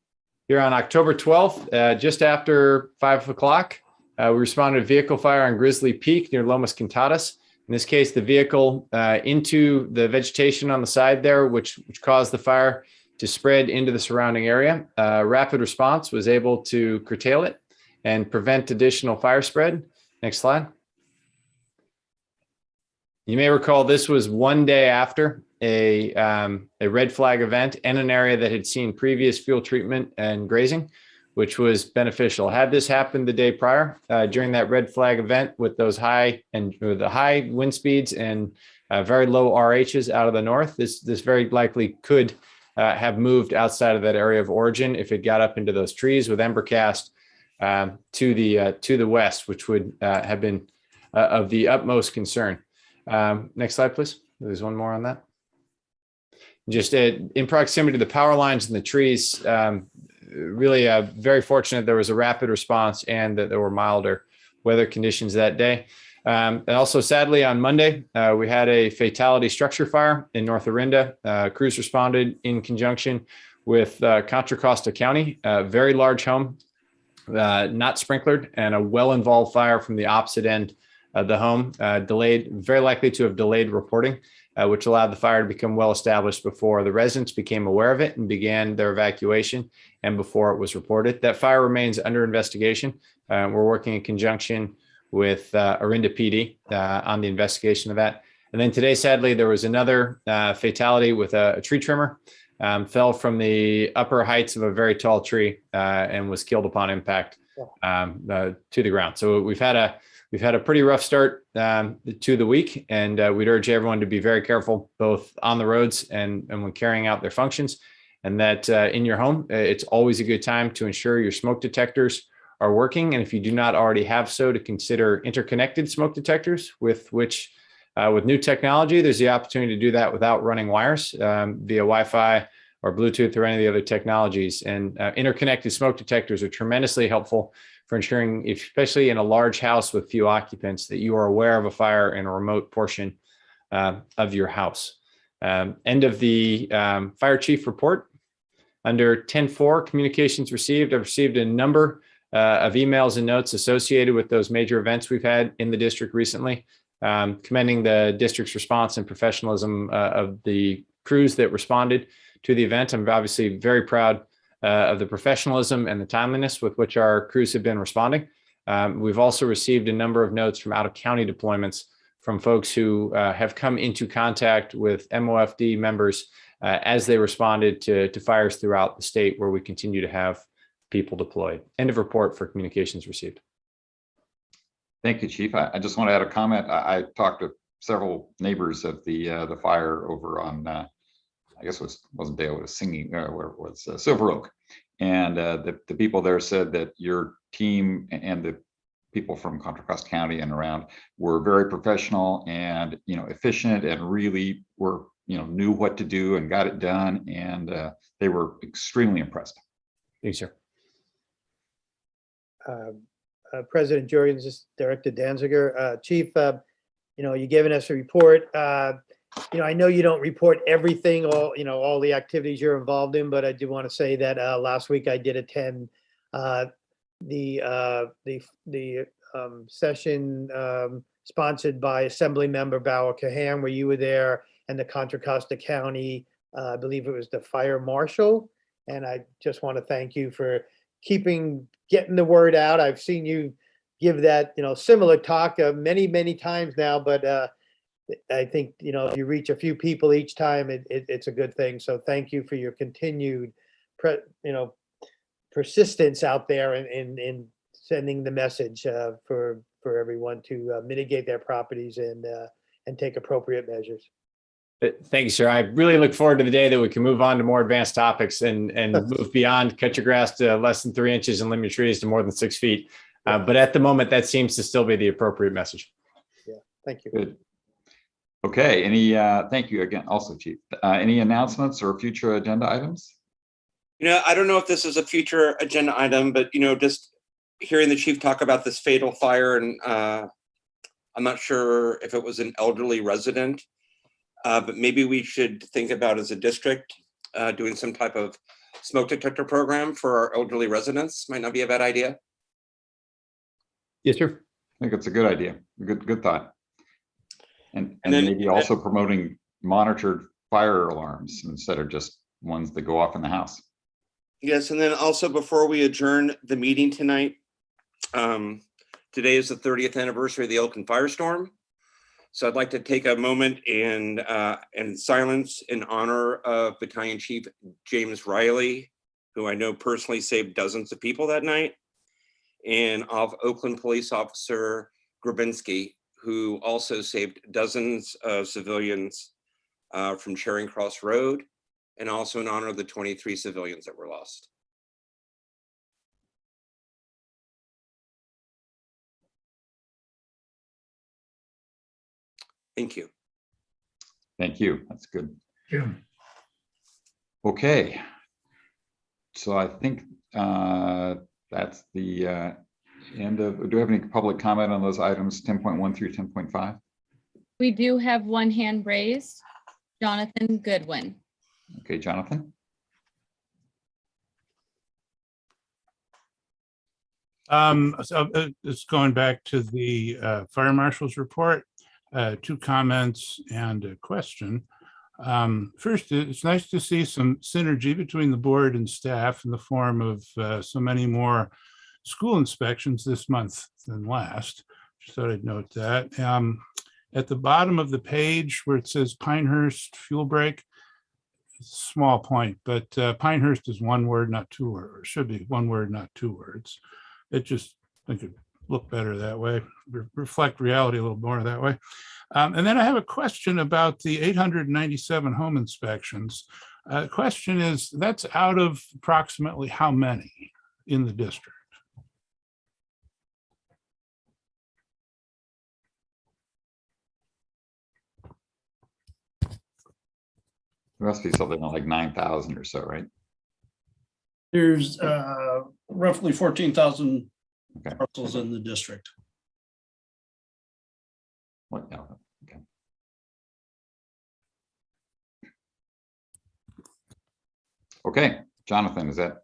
S5: Here on October 12th, just after 5 o'clock, we responded to a vehicle fire on Grizzly Peak near Lomas Cantadas. In this case, the vehicle into the vegetation on the side there, which caused the fire to spread into the surrounding area. Rapid response was able to curtail it and prevent additional fire spread. Next slide. You may recall this was one day after a red flag event in an area that had seen previous fuel treatment and grazing, which was beneficial. Had this happened the day prior, during that red flag event with those high wind speeds and very low RHs out of the north, this very likely could have moved outside of that area of origin if it got up into those trees with embercast to the west, which would have been of the utmost concern. Next slide, please. There's one more on that. Just in proximity to the power lines and the trees, really very fortunate there was a rapid response and that there were milder weather conditions that day. And also, sadly, on Monday, we had a fatality structure fire in North Orinda. Crews responded in conjunction with Contra Costa County, a very large home, not sprinklered, and a well-involved fire from the opposite end of the home, very likely to have delayed reporting, which allowed the fire to become well established before the residents became aware of it and began their evacuation, and before it was reported. That fire remains under investigation. We're working in conjunction with Orinda PD on the investigation of that. And then today, sadly, there was another fatality with a tree trimmer, fell from the upper heights of a very tall tree and was killed upon impact to the ground. So we've had a pretty rough start to the week, and we'd urge everyone to be very careful, both on the roads and when carrying out their functions, and that in your home, it's always a good time to ensure your smoke detectors are working. And if you do not already have so, to consider interconnected smoke detectors with new technology, there's the opportunity to do that without running wires via Wi-Fi or Bluetooth or any of the other technologies. And interconnected smoke detectors are tremendously helpful for ensuring, especially in a large house with few occupants, that you are aware of a fire in a remote portion of your house. End of the fire chief report. Under 10.4, communications received, I've received a number of emails and notes associated with those major events we've had in the district recently, commending the district's response and professionalism of the crews that responded to the event. I'm obviously very proud of the professionalism and the timeliness with which our crews have been responding. We've also received a number of notes from out-of-county deployments from folks who have come into contact with MOFD members as they responded to fires throughout the state where we continue to have people deployed. End of report for communications received.
S1: Thank you, Chief. I just want to add a comment. I talked to several neighbors of the fire over on, I guess it wasn't Dale, it was Singing, where it was Silver Oak. And the people there said that your team and the people from Contra Costa County and around were very professional and, efficient, and really were, knew what to do and got it done. And they were extremely impressed.
S5: Thanks, sir.
S2: President Jorgens, this is Director Danziger. Chief, you're giving us a report. I know you don't report everything, all the activities you're involved in, but I do want to say that last week I did attend the session sponsored by Assembly Member Bauer Cahan, where you were there, and the Contra Costa County, I believe it was the Fire Marshal. And I just want to thank you for getting the word out. I've seen you give that, similar talk many, many times now, but I think, if you reach a few people each time, it's a good thing. So thank you for your continued, persistence out there in sending the message for everyone to mitigate their properties and take appropriate measures.
S5: Thank you, sir. I really look forward to the day that we can move on to more advanced topics and move beyond cut your grass to less than 3 inches and limb your trees to more than 6 feet. But at the moment, that seems to still be the appropriate message.
S2: Yeah, thank you.
S1: Good. Okay, thank you again, also, Chief. Any announcements or future agenda items?
S6: I don't know if this is a future agenda item, but, just hearing the chief talk about this fatal fire, and I'm not sure if it was an elderly resident, but maybe we should think about, as a district, doing some type of smoke detector program for our elderly residents. Might not be a bad idea.
S5: Yes, sir.
S1: I think it's a good idea. Good thought. And
S6: then
S1: maybe also promoting monitored fire alarms instead of just ones that go off in the house.
S6: Yes, and then also, before we adjourn the meeting tonight, today is the 30th anniversary of the Oakland firestorm. So I'd like to take a moment and silence in honor of Battalion Chief James Riley, who I know personally saved dozens of people that night, and of Oakland Police Officer Grabinski, who also saved dozens of civilians from Charing Cross Road, and also in honor of the 23 civilians that were lost. Thank you.
S1: Thank you. That's good.
S4: Yeah.
S1: Okay. So I think that's the end of, do we have any public comment on those items 10.1 through 10.5?
S3: We do have one hand raised. Jonathan Goodwin.
S1: Okay, Jonathan.
S7: It's going back to the fire marshal's report. 2 comments and a question. First, it's nice to see some synergy between the board and staff in the form of so many more school inspections this month than last. Just thought I'd note that. At the bottom of the page where it says Pinehurst fuel break, small point, but Pinehurst is one word, not 2 words, or should be 1 word, not 2 words. It just, I think it look better that way, reflect reality a little more that way. And then I have a question about the 897 home inspections. Question is, that's out of approximately how many in the district?
S1: There must be something like 9,000 or so, right?
S10: There's roughly 14,000
S1: Okay.
S10: parcels in the district.
S1: What now? Okay. Okay, Jonathan, is that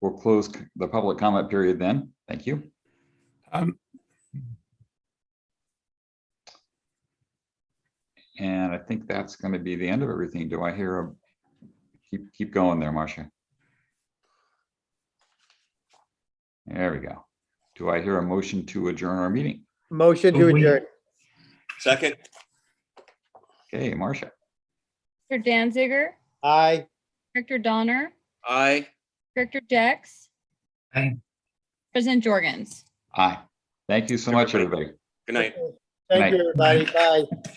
S1: we'll close the public comment period then. Thank you. And I think that's going to be the end of everything. Do I hear a keep going there, Marcia? There we go. Do I hear a motion to adjourn our meeting?
S2: Motion to adjourn.
S6: Second.
S1: Okay, Marcia.
S3: Director Danziger,
S2: Aye.
S3: Director Donner,
S6: Aye.
S3: Director Jex,
S4: Aye.
S3: President Jorgens.
S1: Aye. Thank you so much, everybody.
S6: Good night.
S2: Thank
S1: Night.
S2: you, everybody. Bye.